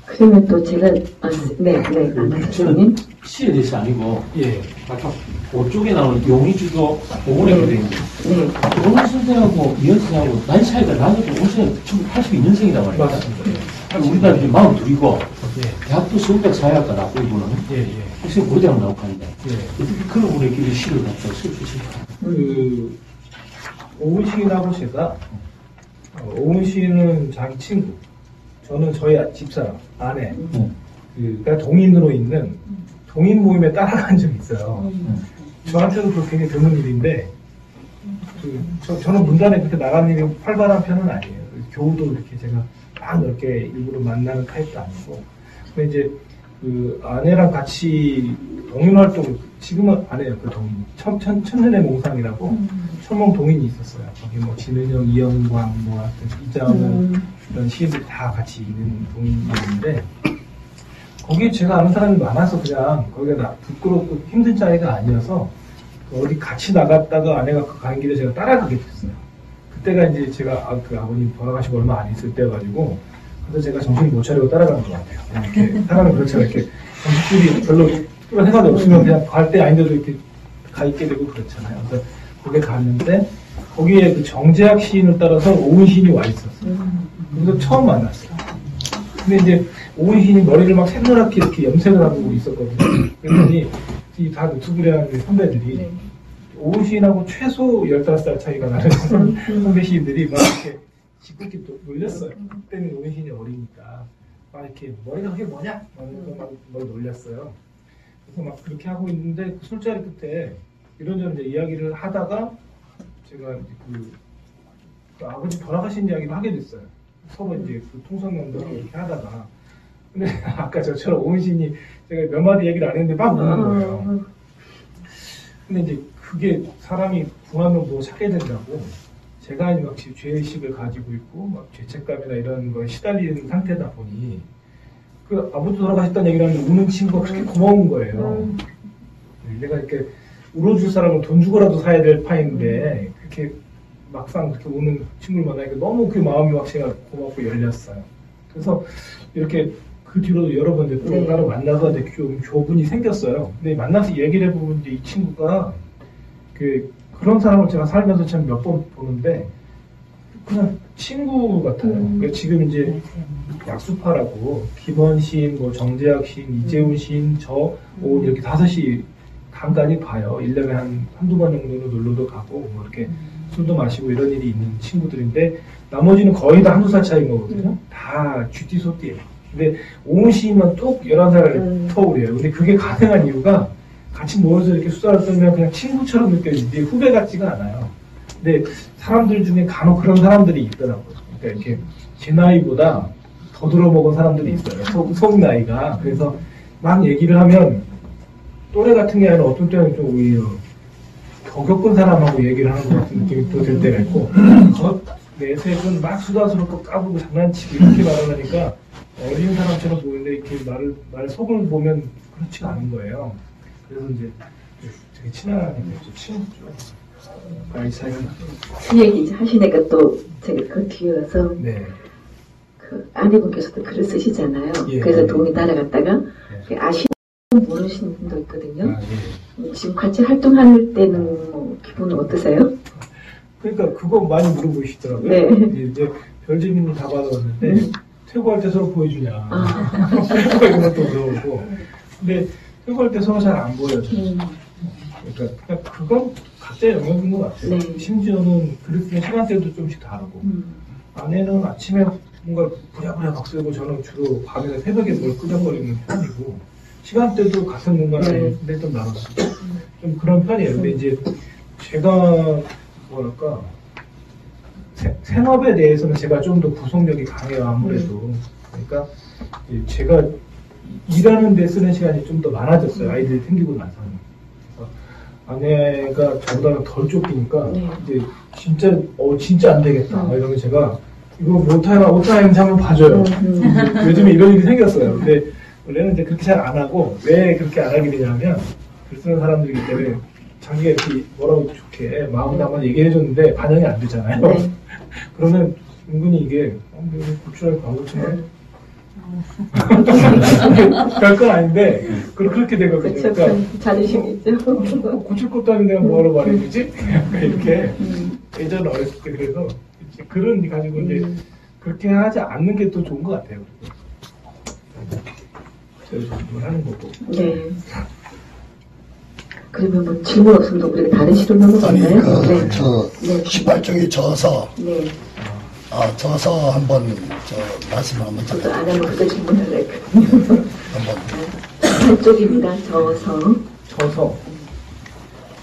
[SPEAKER 1] 그러면 또 제가
[SPEAKER 3] 저는 시에 대해서 아니고 아까 그쪽에 나오는 용의주도 오래 그랬는데 오늘 선생하고 이현 선생하고 나이 차이가 나도 오늘 선생 지금 82년생이란 말이에요.
[SPEAKER 2] 맞습니다.
[SPEAKER 3] 우리가 이제 마음 둘이고,
[SPEAKER 2] 예.
[SPEAKER 3] 대학도 성적 사회학과 나고 이분은
[SPEAKER 2] 예, 예.
[SPEAKER 3] 학생 고대학 나오고 하는데,
[SPEAKER 2] 예.
[SPEAKER 3] 어떻게 그런 분에게 시를 갖다 써주실까?
[SPEAKER 2] 오은 시인하고 제가, 오은 시인은 자기 친구, 저는 저희 집사람, 아내, 그러니까 동인으로 있는 동인 모임에 따라간 적이 있어요. 저한테도 그거 굉장히 드문 일인데, 저는 문단에 그렇게 나간 일이 활발한 편은 아니에요. 교우도 이렇게 제가 막 넓게 일부러 만나는 타입도 아니고. 근데 이제 그 아내랑 같이 동인 활동, 지금은 안 해요. 그 동인. 천년의 몽상이라고 천몽 동인이 있었어요. 거기 뭐 진은영, 이영광, 뭐 하여튼 이자는 이런 시인들이 다 같이 있는 동인인데, 거기에 제가 아는 사람이 많아서 그냥 거기가 부끄럽고 힘든 자리가 아니어서 어디 같이 나갔다가 아내가 그 가는 길에 제가 따라가게 됐어요. 그때가 이제 제가 그 아버님 돌아가시고 얼마 안 있을 때여가지고, 그래서 제가 정신 못 차리고 따라간 것 같아요. 그냥 이렇게 사람은 그렇잖아요. 이렇게 정신줄이 별로 그런 생각이 없으면 그냥 갈 때 아닌데도 이렇게 가 있게 되고 그렇잖아요. 그래서 거기에 갔는데 거기에 그 정재학 시인을 따라서 오은 시인이 와 있었어요. 그래서 처음 만났어요. 근데 이제 오은 시인이 머리를 막 새노랗게 이렇게 염색을 하고 있었거든요. 그랬더니 이 다 노트북에 하는 선배들이 오은 시인하고 최소 15살 차이가 나는 선배 시인들이 막 이렇게 짓궂게 놀렸어요. 그때는 오은 시인이 어리니까 막 이렇게 머리가 그게 뭐냐? 막 놀렸어요. 그래서 막 그렇게 하고 있는데 그 술자리 끝에 이런저런 이제 이야기를 하다가 제가 이제 그 아버지 돌아가신 이야기를 하게 됐어요. 서로 이제 그 통성명도 이렇게 하다가. 근데 아까 저처럼 오은 시인이 제가 몇 마디 얘기를 안 했는데 막 우는 거예요. 근데 이제 그게 사람이 궁하면 뭐 찾게 된다고, 제가 이제 막 죄의식을 가지고 있고 막 죄책감이나 이런 거에 시달리는 상태다 보니 그 아버지 돌아가셨다는 얘기를 하는데 우는 친구가 그렇게 고마운 거예요. 내가 이렇게 울어줄 사람은 돈 주고라도 사야 될 파인데 그렇게 막상 그렇게 우는 친구를 만나니까 너무 그 마음이 막 제가 고맙고 열렸어요. 그래서 이렇게 그 뒤로도 여러 번 이제 또 따로 만나서 이제 교분이 생겼어요. 근데 만나서 얘기를 해보면 이제 이 친구가 그런 사람을 제가 살면서 참 몇 번 보는데 그냥 친구 같아요. 그러니까 지금 이제 약수파라고 김원 시인, 뭐 정재학 시인, 이재훈 시인, 저 오은 이렇게 5이 간간히 봐요. 1년에 한두 번 정도는 놀러도 가고 뭐 이렇게 술도 마시고 이런 일이 있는 친구들인데 나머지는 거의 다 한두 살 차이인 거거든요. 다 쥐띠 소띠예요. 근데 오은 시인만 또 11살 터울이에요. 근데 그게 가능한 이유가 같이 모여서 이렇게 수다를 떨면 그냥 친구처럼 느껴지지 후배 같지가 않아요. 근데 사람들 중에 간혹 그런 사람들이 있더라고요. 그러니까 이렇게 제 나이보다 더 들어먹은 사람들이 있어요. 속 나이가. 그래서 막 얘기를 하면 또래 같은 게 아니라 어떤 때는 좀 오히려 더 겪은 사람하고 얘기를 하는 것 같은 느낌이 또 들 때가 있고, 내색은 막 수다스럽고 까불고 장난치고 이렇게 말을 하니까 어린 사람처럼 보이는데 이렇게 말 속을 보면 그렇지가 않은 거예요. 그래서 이제 되게 친하게 됐죠. 친구죠. 나이 차이가 나죠.
[SPEAKER 1] 그 얘기 이제 하시니까 또 제가 그 뒤에 와서
[SPEAKER 2] 네.
[SPEAKER 1] 그 아내분께서도 글을 쓰시잖아요.
[SPEAKER 2] 예.
[SPEAKER 1] 그래서 동이 따라갔다가
[SPEAKER 2] 예.
[SPEAKER 1] 아시는 모르시는 분도 있거든요.
[SPEAKER 2] 아, 예.
[SPEAKER 1] 지금 같이 활동할 때는 뭐 기분은 어떠세요?
[SPEAKER 2] 그러니까 그거 많이 물어보시더라고요.
[SPEAKER 1] 네.
[SPEAKER 2] 이제 별재미는 다 받아왔는데 퇴고할 때 서로 보여주냐 이런 것도 물어보고. 근데 퇴고할 때 서로 잘 안 보여줘요. 그러니까 그냥 그건 각자의 영역인 것 같아요.
[SPEAKER 1] 네.
[SPEAKER 2] 심지어는 글을 쓰는 시간대도 좀씩 다르고 아내는 아침에 뭔가 부랴부랴 막 쓰고 저는 주로 밤에 새벽에 뭘 끄적거리는 편이고 시간대도 같은 공간인데 좀 나눠서 좀 그런 편이에요. 근데 이제 제가 뭐랄까 생업에 대해서는 제가 좀 더 구속력이 강해요. 아무래도. 그러니까 제가 일하는 데 쓰는 시간이 좀 더 많아졌어요. 아이들이 생기고 나서는. 그래서 아내가 저보다는 덜 쫓기니까 이제 진짜 안 되겠다. 이러면 제가 이거 오타임즈 한번 봐줘요. 요즘에 이런 일이 생겼어요. 근데 원래는 이제 그렇게 잘 안 하고 왜 그렇게 안 하게 되냐면 글 쓰는 사람들이기 때문에 자기가 이렇게 뭐라고 좋게 마음을 한번 얘기해줬는데 반영이 안 되잖아요.
[SPEAKER 1] 네.
[SPEAKER 2] 그러면 은근히 이게 고추를 광고처럼 그럴 건 아닌데 그렇게 되거든요.
[SPEAKER 1] 그렇죠.
[SPEAKER 2] 그러니까
[SPEAKER 1] 자존심이 있죠.
[SPEAKER 2] 고칠 것도 아닌데 내가 뭐하러 말해주지? 이렇게 예전 어렸을 때 그래서 글은 가지고 이제 그렇게 하지 않는 게 또 좋은 것 같아요. 저희 정도 하는 거고.
[SPEAKER 1] 네. 그러면 뭐 질문 없으면 우리가 다른 시로 넘어갈까요? 네. 네.
[SPEAKER 4] 18쪽에 저서,
[SPEAKER 1] 네.
[SPEAKER 4] 저서 한번, 말씀을 한번
[SPEAKER 1] 저도
[SPEAKER 4] 드려요.
[SPEAKER 1] 안 하면 그때 질문을 했거든요.
[SPEAKER 4] 한번.
[SPEAKER 1] 18쪽입니다. 저서.
[SPEAKER 2] 저서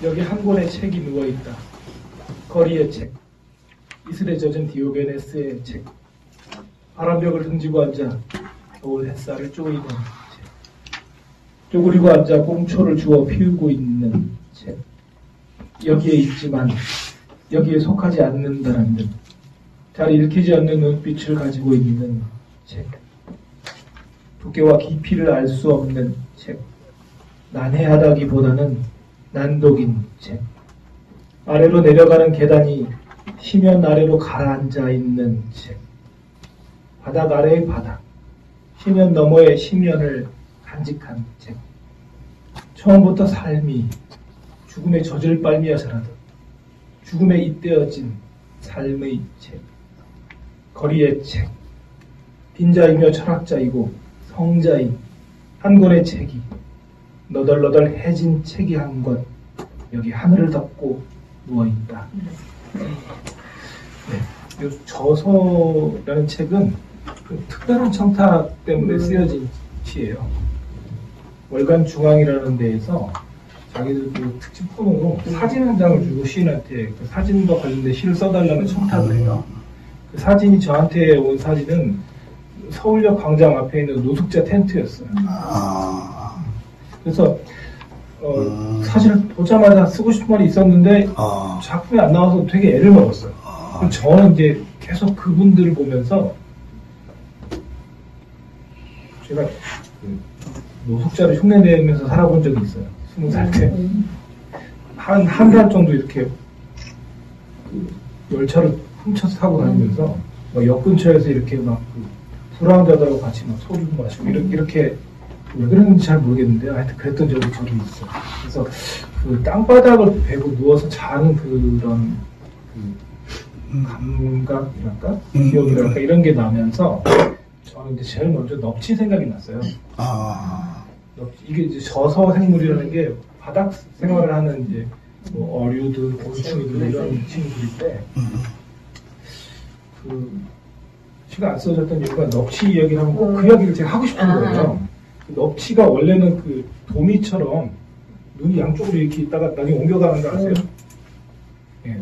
[SPEAKER 2] 여기 한 권의 책이 누워있다. 거리의 책, 이슬에 젖은 디오게네스의 책, 바람벽을 등지고 앉아 겨울 햇살을 쪼이는 책, 쪼그리고 앉아 꽁초를 주워 피우고 있는 책, 여기에 있지만 여기에 속하지 않는다는 듯 잘 읽히지 않는 눈빛을 가지고 있는 책, 두께와 깊이를 알 수 없는 책, 난해하다기보다는 난독인 책, 아래로 내려가는 계단이 심연 아래로 가라앉아 있는 책, 바닥 아래의 바닥, 심연 너머의 심연을 간직한 책, 처음부터 삶이 죽음의 젖을 빨미어 자라듯 죽음에 잇대어진 삶의 책, 거리의 책, 빈자이며 철학자이고 성자인 한 권의 책이 너덜너덜해진 책이 한 권 여기 하늘을 덮고 누워있다. 네. 이 저서라는 책은 그 특별한 청탁 때문에 쓰여진 시예요. 월간 중앙이라는 데에서 자기들 그 특집 포문으로 사진 한 장을 주고 시인한테 그 사진과 관련된 시를 써달라는 청탁을 해요. 그 사진이 저한테 온 사진은 서울역 광장 앞에 있는 노숙자 텐트였어요. 그래서 사진을 보자마자 쓰고 싶은 말이 있었는데 작품이 안 나와서 되게 애를 먹었어요. 저는 이제 계속 그분들을 보면서 제가 그 노숙자를 흉내내면서 살아본 적이 있어요. 20살 때. 한 달 정도 이렇게 그 열차를 훔쳐서 타고 다니면서 막 역 근처에서 이렇게 막 그 불황자들하고 같이 막 소주도 마시고 이렇게 왜 그랬는지 잘 모르겠는데 하여튼 그랬던 적이 저도 있어요. 그래서 그 땅바닥을 베고 누워서 자는 그런 그 감각이랄까 기억이랄까 이런 게 나면서 저는 이제 제일 먼저 넙치 생각이 났어요. 이게 이제 저서 생물이라는 게 바닥 생활을 하는 이제 뭐 어류들, 곤충이들 이런 친구들인데 그 시가 안 써졌던 이유가 넙치 이야기를 하면 꼭 그 이야기를 제가 하고 싶은 거예요. 넙치가 원래는 그 도미처럼 눈이 양쪽으로 이렇게 있다가 나중에 옮겨가는 거 아세요? 예.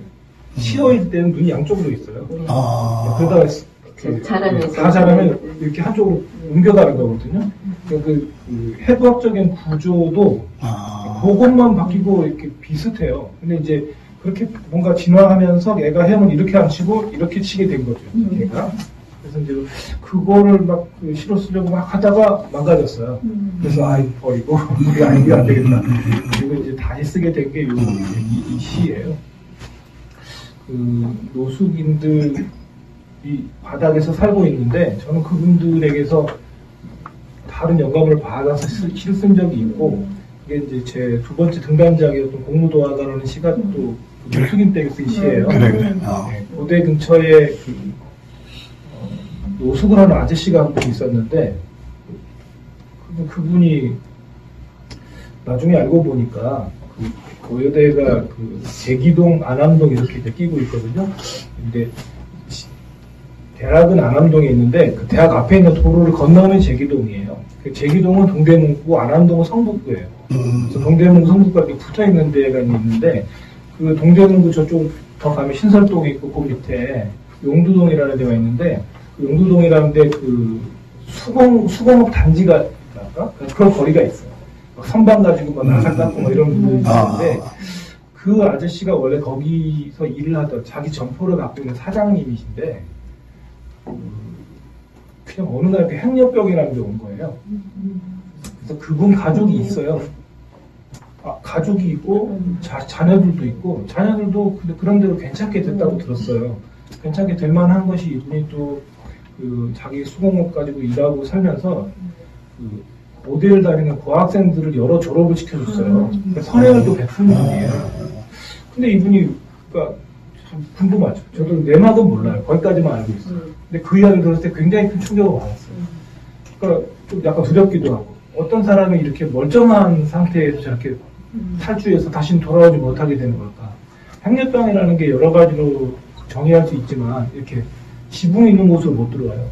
[SPEAKER 2] 시어일 때는 눈이 양쪽으로 있어요. 그러다가 다 자라면 이렇게 한쪽으로 옮겨가는 거거든요. 그 해부학적인 구조도 그것만 바뀌고 이렇게 비슷해요. 근데 이제 그렇게 뭔가 진화하면서 얘가 헤엄을 이렇게 안 치고 이렇게 치게 된 거죠. 얘가. 그래서 이제 그거를 막 실어 쓰려고 막 하다가 망가졌어요. 그래서 버리고 이게 안 되겠다. 그리고 이제 다시 쓰게 된 게 이 시예요. 그 노숙인들이 바닥에서 살고 있는데 저는 그분들에게서 다른 영감을 받아서 시를 쓴 적이 있고 이게 이제 제 두 번째 등단작이었던 공무도하다라는 시가 또 노숙인 때 쓴 시예요.
[SPEAKER 4] 그래.
[SPEAKER 2] 네, 고대 근처에 그 노숙을 하는 아저씨가 한 분 있었는데 그분이 나중에 알고 보니까 그 고려대가 그 제기동, 안암동 이렇게 끼고 있거든요. 근데 대학은 안암동에 있는데 그 대학 앞에 있는 도로를 건너면 제기동이에요. 그 제기동은 동대문구, 안암동은 성북구예요. 그래서 동대문구, 성북구가 이렇게 붙어 있는 데가 있는데 그 동대문구 저쪽 더 가면 신설동이 있고 그 밑에 용두동이라는 데가 있는데 그 용두동이라는 데 그 수공업 단지가 그런 거리가 있어요. 선반 가지고 막 나삭 닦고 막 이런 분들이 있는데 그 아저씨가 원래 거기서 일을 하던 자기 점포를 갖고 있는 사장님이신데 그냥 어느 날 행여병이라는 게 온 거예요. 그래서 그분 가족이 있어요. 가족이 있고 자녀들도 있고 자녀들도 근데 그런 대로 괜찮게 됐다고 들었어요. 괜찮게 될 만한 것이 이분이 또 그 자기 수공업 가지고 일하고 살면서 그 고대를 다니는 고학생들을 여러 졸업을 시켜줬어요. 그러니까 선행을 또 베푼 분이에요. 근데 이분이 그러니까 참 궁금하죠. 저도 내막은 몰라요. 거기까지만 알고 있어요. 근데 그 이야기를 들었을 때 굉장히 큰 충격을 받았어요. 그러니까 좀 약간 두렵기도 하고, 어떤 사람이 이렇게 멀쩡한 상태에서 저렇게 탈주해서 다시는 돌아오지 못하게 되는 걸까? 향료병이라는 게 여러 가지로 정의할 수 있지만 이렇게 지붕 있는 곳으로 못 들어와요.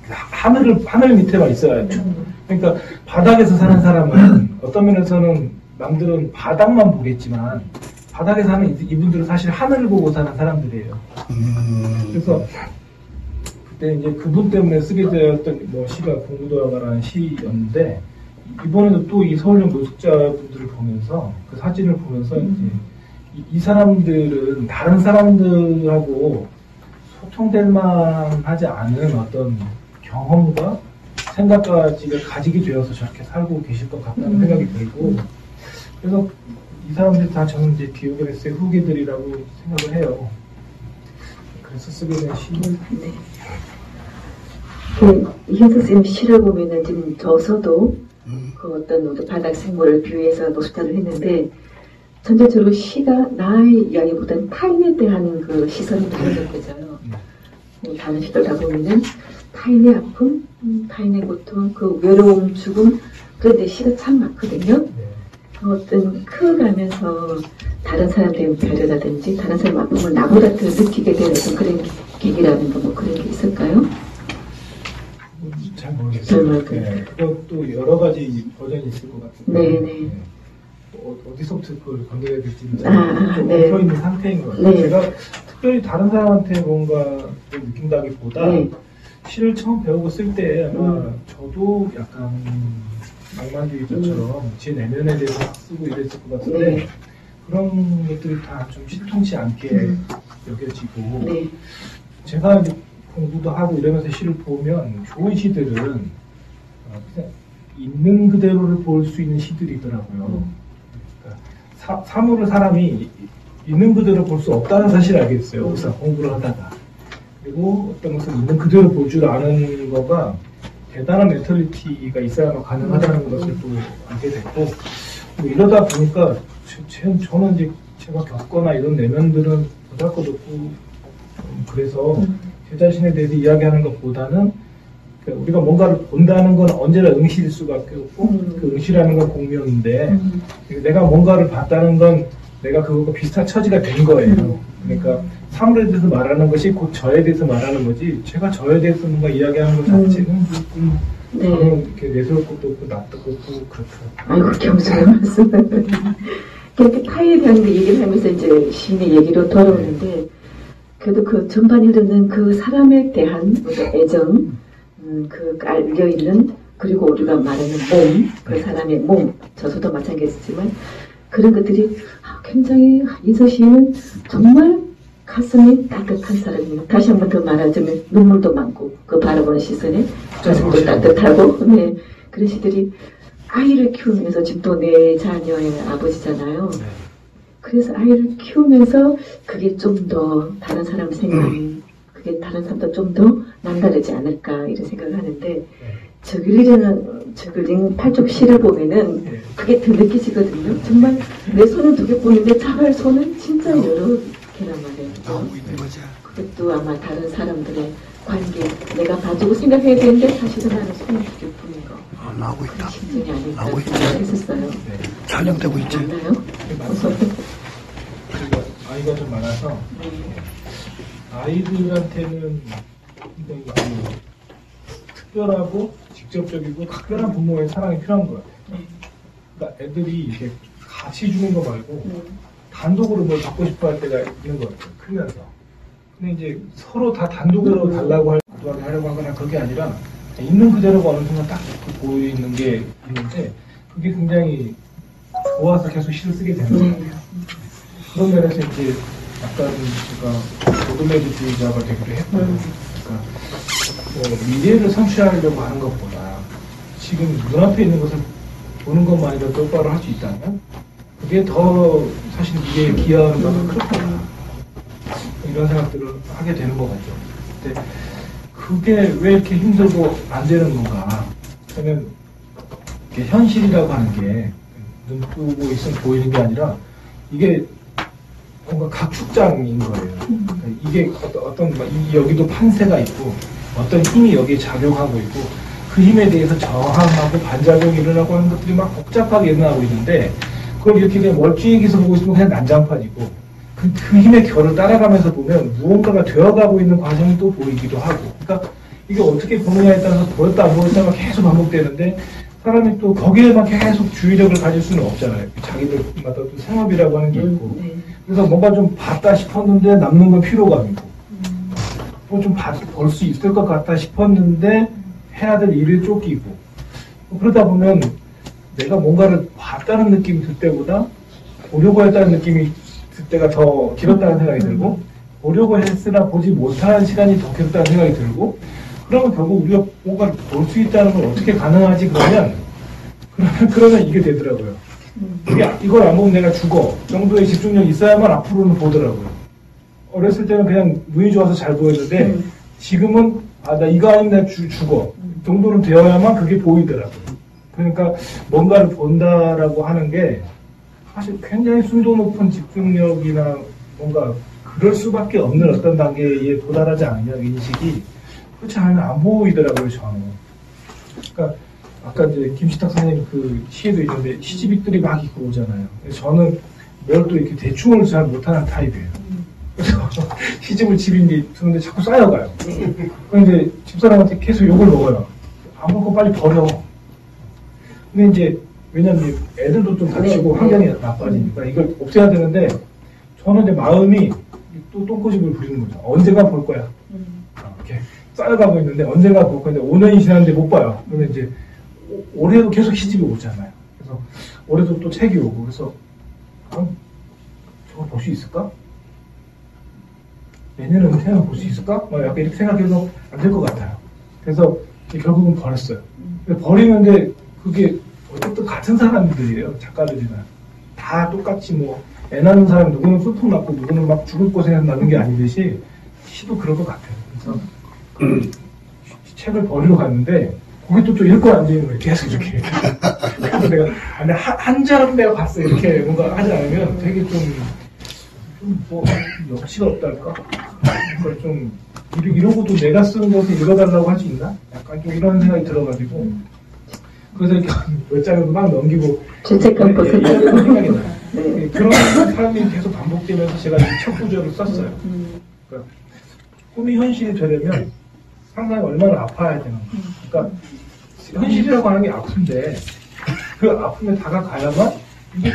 [SPEAKER 2] 하늘 밑에만 있어야 죠 그러니까 바닥에서 사는 사람은 어떤 면에서는 남들은 바닥만 보겠지만 바닥에 사는 이분들은 사실 하늘을 보고 사는 사람들이에요. 그래서 그때 이제 그분 때문에 쓰게 되었던 뭐 시가 공부도화가라는 시였는데, 이번에도 또 이 서울역 노숙자분들을 보면서 그 사진을 보면서 이제 이 사람들은 다른 사람들하고 소통될 만하지 않은 어떤 경험과 생각까지가 가지게 되어서 저렇게 살고 계실 것 같다는 생각이 들고, 그래서 이 사람들이 다 저는 이제 디오게네스의 후계들이라고 생각을 해요. 그래서 쓰게 된 시.
[SPEAKER 1] 네. 이현석 선생님 시를 보면은 지금 저서도 그 어떤 우리 바닥 생물을 비유해서 노숙자를 했는데, 전체적으로 시가 나의 이야기보다는 타인에 대한 그 시선이 많이 느껴져요. 다른 시들 다 보면은 타인의 아픔, 타인의 고통, 그 외로움, 죽음, 그런데 시가 참 많거든요. 그 어떤 크가면서 다른 사람들의 배려라든지 다른 사람 아픔을 나보다 더 느끼게 되는 어떤 그런 계기라든가 뭐 그런 게 있을까요?
[SPEAKER 2] 잘 모르겠어요. 네, 그것도 여러 가지 버전이 있을 것 같은데,
[SPEAKER 1] 네네.
[SPEAKER 2] 어디서부터 그걸 건드려야 될지는
[SPEAKER 1] 좀 네.
[SPEAKER 2] 엉켜 있는 상태인 것 같아요.
[SPEAKER 1] 네.
[SPEAKER 2] 제가 특별히 다른 사람한테 뭔가 느낀다기보다
[SPEAKER 1] 네.
[SPEAKER 2] 시를 처음 배우고 쓸 때 아마 저도 약간 낭만주의자처럼 제 내면에 대해서 쓰고 이랬을 것 같은데,
[SPEAKER 1] 네.
[SPEAKER 2] 그런 것들이 다 좀 신통치 않게 여겨지고,
[SPEAKER 1] 네.
[SPEAKER 2] 제가 이제 공부도 하고 이러면서 시를 보면 좋은 시들은 그냥 있는 그대로를 볼 수 있는 시들이더라고요. 그러니까 사물을 사람이 있는 그대로 볼 수 없다는 사실을 알게 됐어요. 우선 공부를 하다가. 그리고 어떤 것을 있는 그대로 볼 줄 아는 거가 대단한 멘털리티가 있어야만 가능하다는 것을 또 알게 됐고, 이러다 보니까 저는 이제 제가 겪거나 이런 내면들은 보잘것없고, 그래서 제 자신에 대해서 이야기하는 것보다는 우리가 뭔가를 본다는 건 언제나 응시일 수밖에 없고, 그 응시라는 건 공명인데, 내가 뭔가를 봤다는 건 내가 그거가 비슷한 처지가 된 거예요. 그러니까 사물에 대해서 말하는 것이 곧 저에 대해서 말하는 거지, 제가 저에 대해서 뭔가 이야기하는 것 자체는 조금 저는 이렇게 내세울 것도 없고 납득도 없고 그렇더라고요.
[SPEAKER 1] 아이고 겸손한 말씀. 그렇게 타인에 대한 얘기를 하면서 이제 시인의 얘기로 돌아오는데, 그래도 그 전반에 흐르는 그 사람에 대한 애정, 그 알려있는, 그리고 우리가 말하는 몸, 그 사람의 몸, 저서도 마찬가지지만 그런 것들이 굉장히 이인석 시인은 정말 가슴이 따뜻한 사람이에요. 다시 한 번 더 말하자면 눈물도 많고 그 바라보는 시선에 가슴도 따뜻하고, 네. 그런 시들이 아이를 키우면서 지금 또 내 자녀의 아버지잖아요. 그래서 아이를 키우면서 그게 좀 더 다른 사람 생각이, 그게 다른 사람도 좀 더 남다르지 않을까 이런 생각을 하는데, 저글링 8쪽 시를 보면은 그게 더 느껴지거든요. 정말 내 손은 2개 보는데 자갈 손은 진짜 여러 개란 말이에요. 그것도 아마 다른 사람들의 관계, 내가 봐주고 생각해야 되는데 사실은 나는 손은 2개 보는 거.
[SPEAKER 4] 나오고 있다.
[SPEAKER 1] 심정이 아닐까
[SPEAKER 4] 나오고 있지.
[SPEAKER 1] 했었어요.
[SPEAKER 4] 촬영되고 있지.
[SPEAKER 1] 맞나요?
[SPEAKER 2] 아이가 좀 많아서 아이들한테는 굉장히 특별하고 직접적이고 각별한 부모의 사랑이 필요한 것 같아요. 그러니까 애들이 이렇게 같이 주는 거 말고 단독으로 뭘 받고 싶어 할 때가 있는 것 같아요. 크면서. 근데 이제 서로 다 단독으로 달라고 하려고 하거나 그게 아니라 있는 그대로가 어느 순간 딱 보이는 게 있는데, 그게 굉장히 좋아서 계속 시를 쓰게 되는 것 같아요. 그런 면에서 이제 약간 제가 로드메리주의자가 되기도 했고, 그러니까 미래를 성취하려고 하는 것보다 지금 눈앞에 있는 것을 보는 것만이라도 똑바로 할 수 있다면 그게 더 사실 미래에 기여하는 바가 크다, 이런 생각들을 하게 되는 것 같죠. 근데 그게 왜 이렇게 힘들고 안 되는 건가? 그러면 현실이라고 하는 게 눈 뜨고 있으면 보이는 게 아니라 이게 뭔가 각축장인 거예요. 그러니까 이게 여기도 판세가 있고 어떤 힘이 여기에 작용하고 있고 그 힘에 대해서 저항하고 반작용이 일어나고 하는 것들이 막 복잡하게 일어나고 있는데 그걸 이렇게 그냥 멀쩡히 계속 보고 있으면 그냥 난장판이고 그 힘의 결을 따라가면서 보면 무언가가 되어가고 있는 과정이 또 보이기도 하고 그러니까 이게 어떻게 보느냐에 따라서 보였다 안 보였다가 계속 반복되는데 사람이 또 거기에만 계속 주의력을 가질 수는 없잖아요. 자기들마다 또 생업이라고 하는 게 있고 그래서 뭔가 좀 봤다 싶었는데 남는 건 피로감이고 뭐 좀 볼 수 있을 것 같다 싶었는데 해야 될 일을 쫓기고 그러다 보면 내가 뭔가를 봤다는 느낌이 들 때보다 보려고 했다는 느낌이 들 때가 더 길었다는 생각이 들고 보려고 했으나 보지 못하는 시간이 더 길었다는 생각이 들고 그러면 결국 우리가 뭔가를 볼 수 있다는 건 어떻게 가능하지 그러면 이게 되더라고요. 이걸 안 보면 내가 죽어 정도의 집중력이 있어야만 앞으로는 보더라고요. 어렸을 때는 그냥 눈이 좋아서 잘 보였는데 지금은 나 이거 아니면 내가 죽어 정도는 되어야만 그게 보이더라고요. 그러니까 뭔가를 본다라고 하는 게 사실 굉장히 순도 높은 집중력이나 뭔가 그럴 수밖에 없는 어떤 단계에 도달하지 않느냐 인식이 그렇지 않으면 안 보이더라고요 저는. 그러니까 아까 이제 김시탁 선생님 그 시에도 있는데 시집이들이 막 있고 오잖아요. 저는 뭘 또 이렇게 대충을 잘 못하는 타입이에요. 그래서 시집을 집인데 두는데 자꾸 쌓여가요. 그런데 집사람한테 계속 욕을 먹어요. 안 먹고 빨리 버려. 근데 이제 왜냐면 애들도 좀 다치고 환경이 나빠지니까 이걸 없애야 되는데 저는 이제 마음이 또 똥꼬집을 부리는 거죠. 언젠가 볼 거야. 이렇게 쌓여가고 있는데 언젠가 볼 건데 5년이 지났는데 못 봐요. 그러면 이제 올해도 계속 시집이 오잖아요. 그래서 올해도 또 책이 오고 그래서 저거 볼 수 있을까? 내년에는 태양 볼 수 있을까? 막 약간 이렇게 생각해서 안 될 것 같아요. 그래서 결국은 버렸어요. 버리는데 그게 어쨌든 같은 사람들이에요. 작가들이나 다 똑같이 뭐 애 낳는 사람 누구는 소풍 났고 누구는 막 죽을 고생해서 낳는 게 아니듯이 시도 그럴 것 같아요. 그래서 그 책을 버리러 갔는데 거기 또 읽고 앉아있는 거예요. 계속 이렇게. 그래서 내가 한 자람 내가 봤어 이렇게 뭔가 하지 않으면 되게 뭐 역치가 없달까? 그러니까 좀 이런 것도 내가 쓰는 것을 읽어달라고 할 수 있나? 약간 좀 이런 생각이 들어가지고 그래서 이렇게 몇 장을 막 넘기고
[SPEAKER 1] 죄책감 벗어나고
[SPEAKER 2] 생각이 나요. 그런 사람이 계속 반복되면서 제가 이 첫 구절을 썼어요. 그러니까 꿈이 현실이 되려면 상당히 얼마나 아파야 되는 거예요. 그러니까 현실이라고 하는 게 아픈데 그 아픔에 다가가야만 이게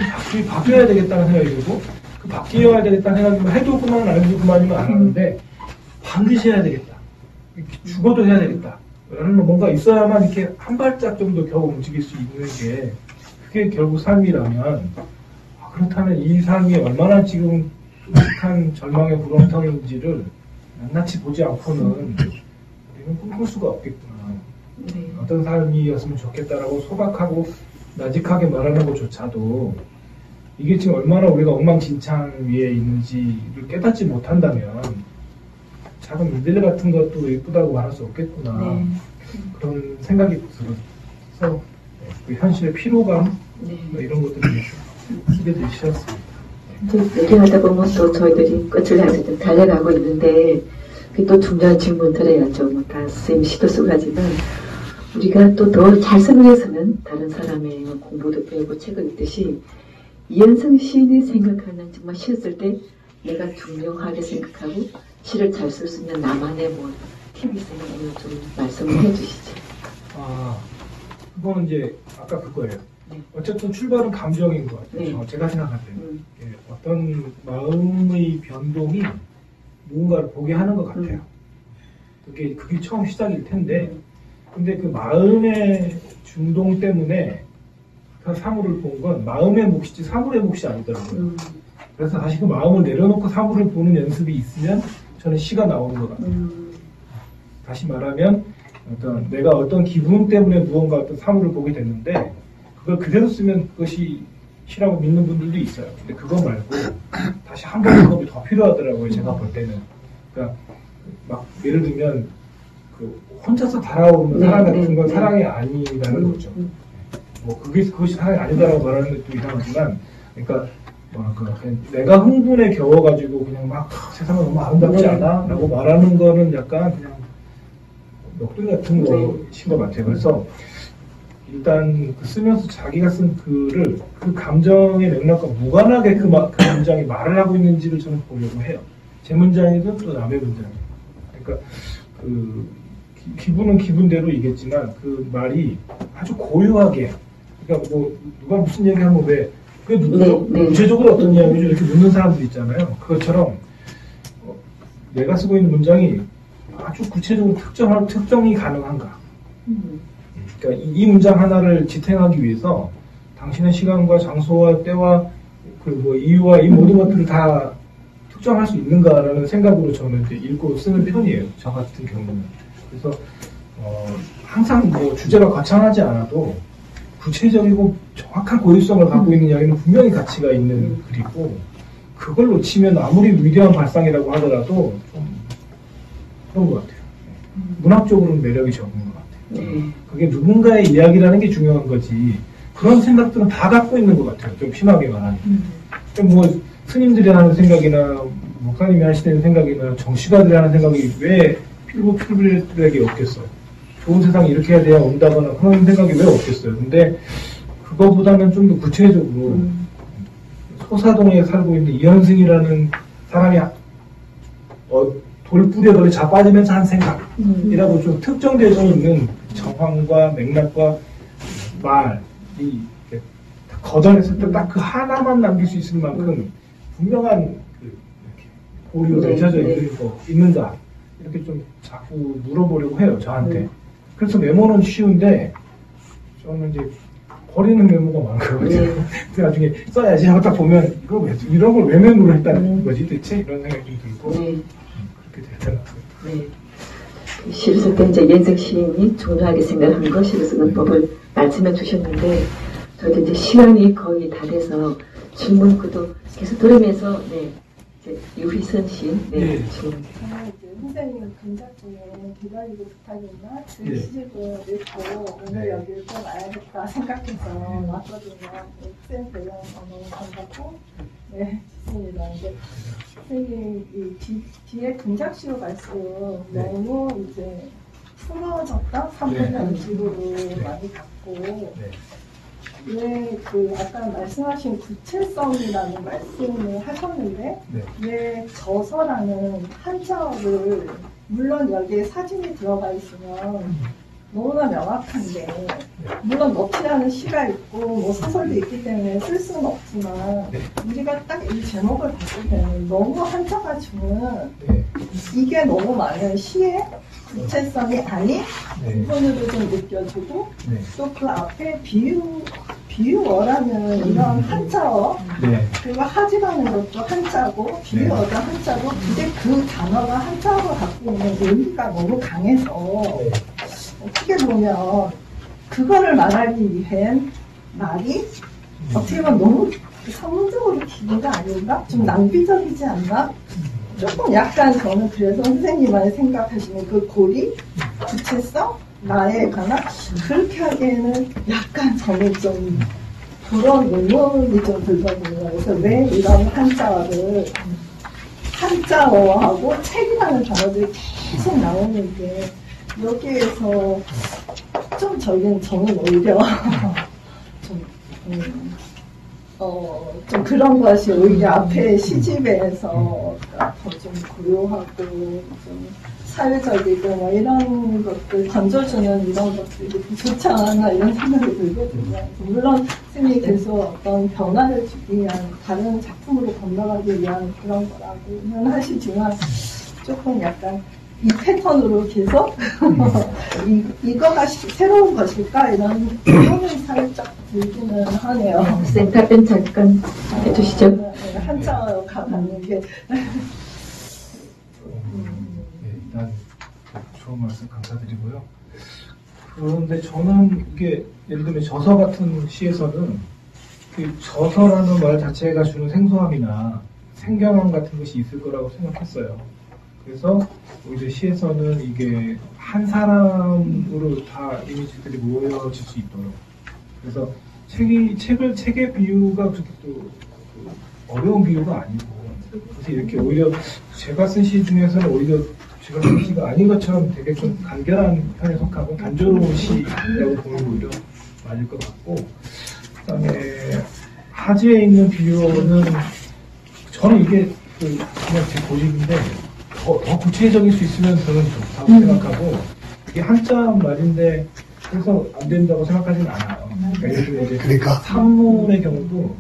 [SPEAKER 2] 바뀌어야 되겠다는 생각이 들고 그 바뀌어야 되겠다는 생각이면 해도 그만 안 해도 그만이면 안 하는데 반드시 해야 되겠다. 죽어도 해야 되겠다. 라는 뭔가 있어야만 이렇게 한 발짝 정도 겨우 움직일 수 있는 게 그게 결국 삶이라면 그렇다면 이 삶이 얼마나 지금 끔찍한 절망의 구렁텅이인지를 낱낱이 보지 않고는 우리는 꿈꿀 수가 없겠구나. 어떤 삶이었으면 좋겠다라고 소박하고 나직하게 말하는 것조차도 이게 지금 얼마나 우리가 엉망진창 위에 있는지를 깨닫지 못한다면 작은 일들 같은 것도 예쁘다고 말할 수 없겠구나. 그런 생각이 들어서 그 현실의 피로감 뭐 이런 것들이 기대되기 싫었습니다.
[SPEAKER 1] 얘기하다 보면 또 저희들이 끝을 향해서 좀 달려가고 있는데 또 중요한 질문들을 해야죠. 뭐 다 선생님 시도 쓰고 하지만 우리가 또 더 잘 쓰기 위해서는 다른 사람의 공부도 배우고 책을 읽듯이 이현성 시인이 생각하는 정말 시를 쓸 때 내가 중요하게 생각하고 시를 잘 쓸 수 있는 나만의 뭐 팁이 있으면 오늘 좀 말씀을 해주시죠.
[SPEAKER 2] 그거는 이제 아까 그거예요. 어쨌든 출발은 감정인 것 같아요. 제가 생각할 때는 어떤 마음의 변동이 누군가를 보게 하는 것 같아요. 그게 처음 시작일 텐데 근데 그 마음의 중동 때문에 그 사물을 본 건 마음의 몫이지 사물의 몫이 아니더라고요. 그래서 다시 그 마음을 내려놓고 사물을 보는 연습이 있으면 저는 시가 나오는 것 같아요. 다시 말하면 내가 어떤 기분 때문에 무언가 어떤 사물을 보게 됐는데 그걸 그대로 쓰면 그것이 시라고 믿는 분들도 있어요. 근데 그거 말고 다시 한 번 작업이 더 필요하더라고요. 제가 볼 때는. 그러니까 막 예를 들면 그 혼자서 달아오르는 사랑 같은 건 사랑이 아니라는 거죠. 뭐 그것이 사랑이 아니다라고 말하는 것도 이상하지만, 그러니까 뭐랄까, 그냥 내가 흥분에 겨워가지고 그냥 막 세상은 너무 아름답지 않아? 라고 말하는 거는 약간 그냥 넋두리 같은 것인 것 같아요. 그래서 일단 쓰면서 자기가 쓴 글을 그 감정의 맥락과 무관하게 그 문장이 말을 하고 있는지를 저는 보려고 해요. 제 문장이든 또 남의 문장이든. 그러니까 기분은 기분대로이겠지만 그 말이 아주 고유하게, 그러니까 뭐 누가 무슨 얘기하면 왜 구체적으로 어떤 이야기를 이렇게 묻는 사람들 있잖아요. 그것처럼 내가 쓰고 있는 문장이 아주 구체적으로 특정이 가능한가. 그러니까 이 문장 하나를 지탱하기 위해서 당신의 시간과 장소와 때와 그 뭐 이유와 이 모든 것들을 다 특정할 수 있는가라는 생각으로 저는 이제 읽고 쓰는 편이에요. 저 같은 경우는. 그래서 항상 뭐 주제가 거창하지 않아도 구체적이고 정확한 고유성을 갖고 있는 이야기는 분명히 가치가 있는 글이고, 그걸 놓치면 아무리 위대한 발상이라고 하더라도 좀 그런 것 같아요. 문학적으로는 매력이 적은 것 같아요. 그게 누군가의 이야기라는 게 중요한 거지, 그런 생각들은 다 갖고 있는 것 같아요. 좀 심하게 말하면. 뭐 스님들이 하는 생각이나 목사님이 하시는 생각이나 정치가들이 하는 생각이 왜 필부필부에게 없겠어요. 좋은 세상이 이렇게 해야 돼야 온다거나 그런 생각이 왜 없겠어요. 근데 그거보다는 좀 더 구체적으로 소사동에 살고 있는 이현승이라는 사람이 돌뿌리에 자빠지면서 한 생각이라고 좀 특정되어 있는 정황과 맥락과 말이 거절했을 때 딱 그 하나만 남길 수 있을 만큼 분명한 고리가 맺혀져 있는가, 이렇게 좀 자꾸 물어보려고 해요, 저한테. 그래서 메모는 쉬운데 저는 이제 버리는 메모가 많거든요. 그래서 나중에 써야지 하고 딱 보면 이런 걸 왜 메모를 했다는 거지 대체, 이런 생각이 좀 들고 그렇게 되더라고요.
[SPEAKER 1] 시를 쓸 때 이제 이현승 시인이 중요하게 생각하는 것, 시를 쓰는 법을 말씀해 주셨는데, 저도 이제 시간이 거의 다 돼서 질문 그도 계속 들으면서 이제 유희선 시인 질문.
[SPEAKER 5] 선생님 근작 중에 기다리고 부탁이나 그 시집을 읽고 오늘 여기를 또 와야겠다 생각해서 왔거든요. 학생 배우는 너무 반갑고 좋습니다. 이제 선생님 이 뒤에 근작시로 갈수록 너무 이제 풀어졌다 3분의 식으로 많이 갖고 왜 아까 말씀하신 구체성이라는 말씀을 하셨는데 왜 저서라는 한자어를, 물론 여기에 사진이 들어가 있으면 너무나 명확한데, 물론 너티라는 시가 있고 뭐 소설도 있기 때문에 쓸 수는 없지만 우리가 딱 이 제목을 봤을 때는 너무 한자가 주는 이게 너무 많은 시의 구체성이 아닌 부분으로 좀 느껴지고, 또 그 앞에 비유어라는 이런 한자어, 그리고 하지라는 것도 한자고 비유어가 한자고, 근데 그 단어가 한자어가 갖고 있는 의미가 너무 강해서 어떻게 보면 그거를 말하기 위한 말이 어떻게 보면 너무 선문적으로 기는 거 아닌가? 좀 낭비적이지 않나? 조금 약간 저는 그래서 선생님만이 생각하시는 그 고리, 구체성, 나에 관한 그렇게 하기에는 약간 저는 좀 그런 의문이 좀 들거든요. 그래서 왜 이런 한자어를, 한자어하고 책이라는 단어들이 계속 나오는 게 여기에서 좀 저는 오히려 좀 그런 것이 오히려 앞에 시집에서 더 좀 고요하고 좀 사회적이고 뭐 이런 것들 던져주는 이런 것들이 좋지 않았나 이런 생각이 들거든요. 물론 선생님이 계속 어떤 변화를 주기 위한 다른 작품으로 건너가기 위한 그런 거라고는 하시지만 조금 약간 이 패턴으로 계속 이거가 새로운 것일까 이런 의문이 살짝 들기는 하네요.
[SPEAKER 1] 선생님 답변 잠깐 해주시죠.
[SPEAKER 5] 한자어가 갖는 게
[SPEAKER 2] 일단 좋은 말씀 감사드리고요. 그런데 저는 이게 예를 들면 저서 같은 시에서는 그 저서라는 말 자체가 주는 생소함이나 생경함 같은 것이 있을 거라고 생각했어요. 그래서 오히려 시에서는 이게 한 사람으로 다 이미지들이 모여질 수 있도록, 그래서 책의 비유가 그렇게 또 어려운 비유가 아니고, 그래서 이렇게 오히려 제가 쓴 시 중에서는 오히려 제가 쓴 시가 아닌 것처럼 되게 좀 간결한 편에 속하고 단조로운 시라고 보면 오히려 맞을 것 같고, 그 다음에 하지에 있는 비유는 저는 이게 그냥 제 고집인데 더 구체적일 수 있으면 저는 좋다고 생각하고, 이게 한자 말인데 그래서 안 된다고 생각하지는 않아요. 그러니까 예를 들어 이제
[SPEAKER 4] 그러니까
[SPEAKER 2] 산문의 경우도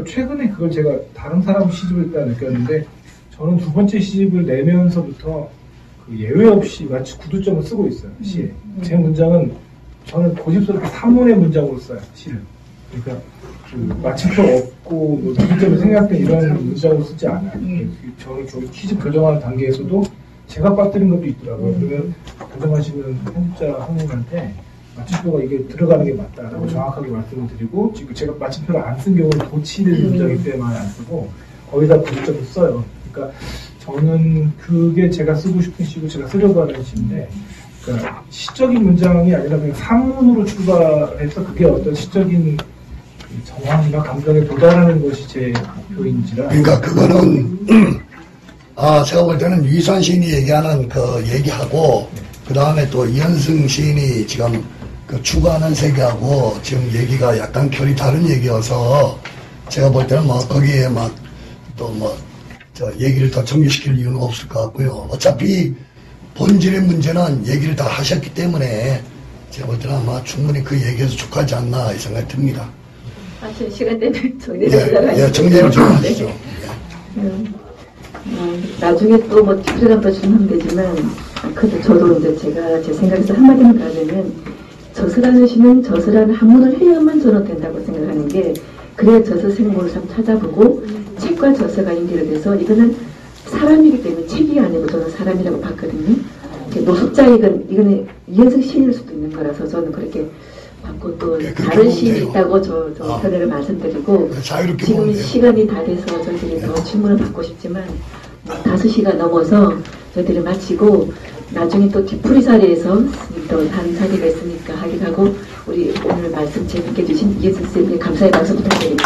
[SPEAKER 2] 최근에 그걸 제가 다른 사람 시집을 때 느꼈는데, 저는 두 번째 시집을 내면서부터 그 예외 없이 마치 구두점을 쓰고 있어요, 시에. 제 문장은 저는 고집스럽게 산문의 문장으로 써요, 시를. 그러니까 그 마침표 없고 뭐 구두점이 생략된 이런 문장으로 쓰지 않아요. 저는 저희 시집 교정하는 단계에서도 제가 빠뜨린 것도 있더라고요. 그러면 교정하시는 편집자 선생님한테 마침표가 이게 들어가는 게 맞다라고 정확하게 말씀을 드리고, 지금 제가 마침표를 안 쓴 경우는 도치된 문장이기 때문에 안 쓰고 거기다 구두점을 써요. 그러니까 저는 그게 제가 쓰고 싶은 시고 제가 쓰려고 하는 시인데, 그러니까 시적인 문장이 아니라 그냥 산문으로 출발해서 그게 어떤 시적인 정황이나 감정에 도달하는 것이 제 목표인지라.
[SPEAKER 4] 그러니까 그거는 제가 볼 때는 위산 시인이 얘기하는 그 얘기하고, 그 다음에 또 이현승 시인이 지금 그 추구하는 세계하고 지금 얘기가 약간 결이 다른 얘기여서, 제가 볼 때는 뭐 거기에 막 또 뭐 저 얘기를 더 정리시킬 이유는 없을 것 같고요. 어차피 본질의 문제는 얘기를 다 하셨기 때문에 제가 볼 때는 아마 충분히 그 얘기에서 족하지 않나 이 생각이 듭니다.
[SPEAKER 1] 사실 시간 때문에 정리를
[SPEAKER 4] 예, 정리를 좀 하시죠.
[SPEAKER 1] 나중에 또 뭐 뒷표랑 더 주면 되지만, 그래도 저도 이제 제가 제 생각에서 한마디만 가려면, 저서라는 시는 저서라는 한문을 해야만 저는 된다고 생각하는 게, 그래야 저서 생물을 좀 찾아보고 책과 저서가 연결돼서, 이거는 사람이기 때문에 책이 아니고 저는 사람이라고 봤거든요. 노숙자 이거는 이현승 시인일 수도 있는 거라서 저는 그렇게 받고, 또 다른 시인이 있다고 저 편애를 말씀드리고, 지금 시간이 다 돼서 저희들이 더 질문을 받고 싶지만 5시가 넘어서 저희들이 마치고, 나중에 또 뒤풀이 자리에서 또 다른 자리가 있으니까 하기로 하고, 우리 오늘 말씀 재밌게 해주신 이현승 쌤께 감사의 박수 부탁드립니다.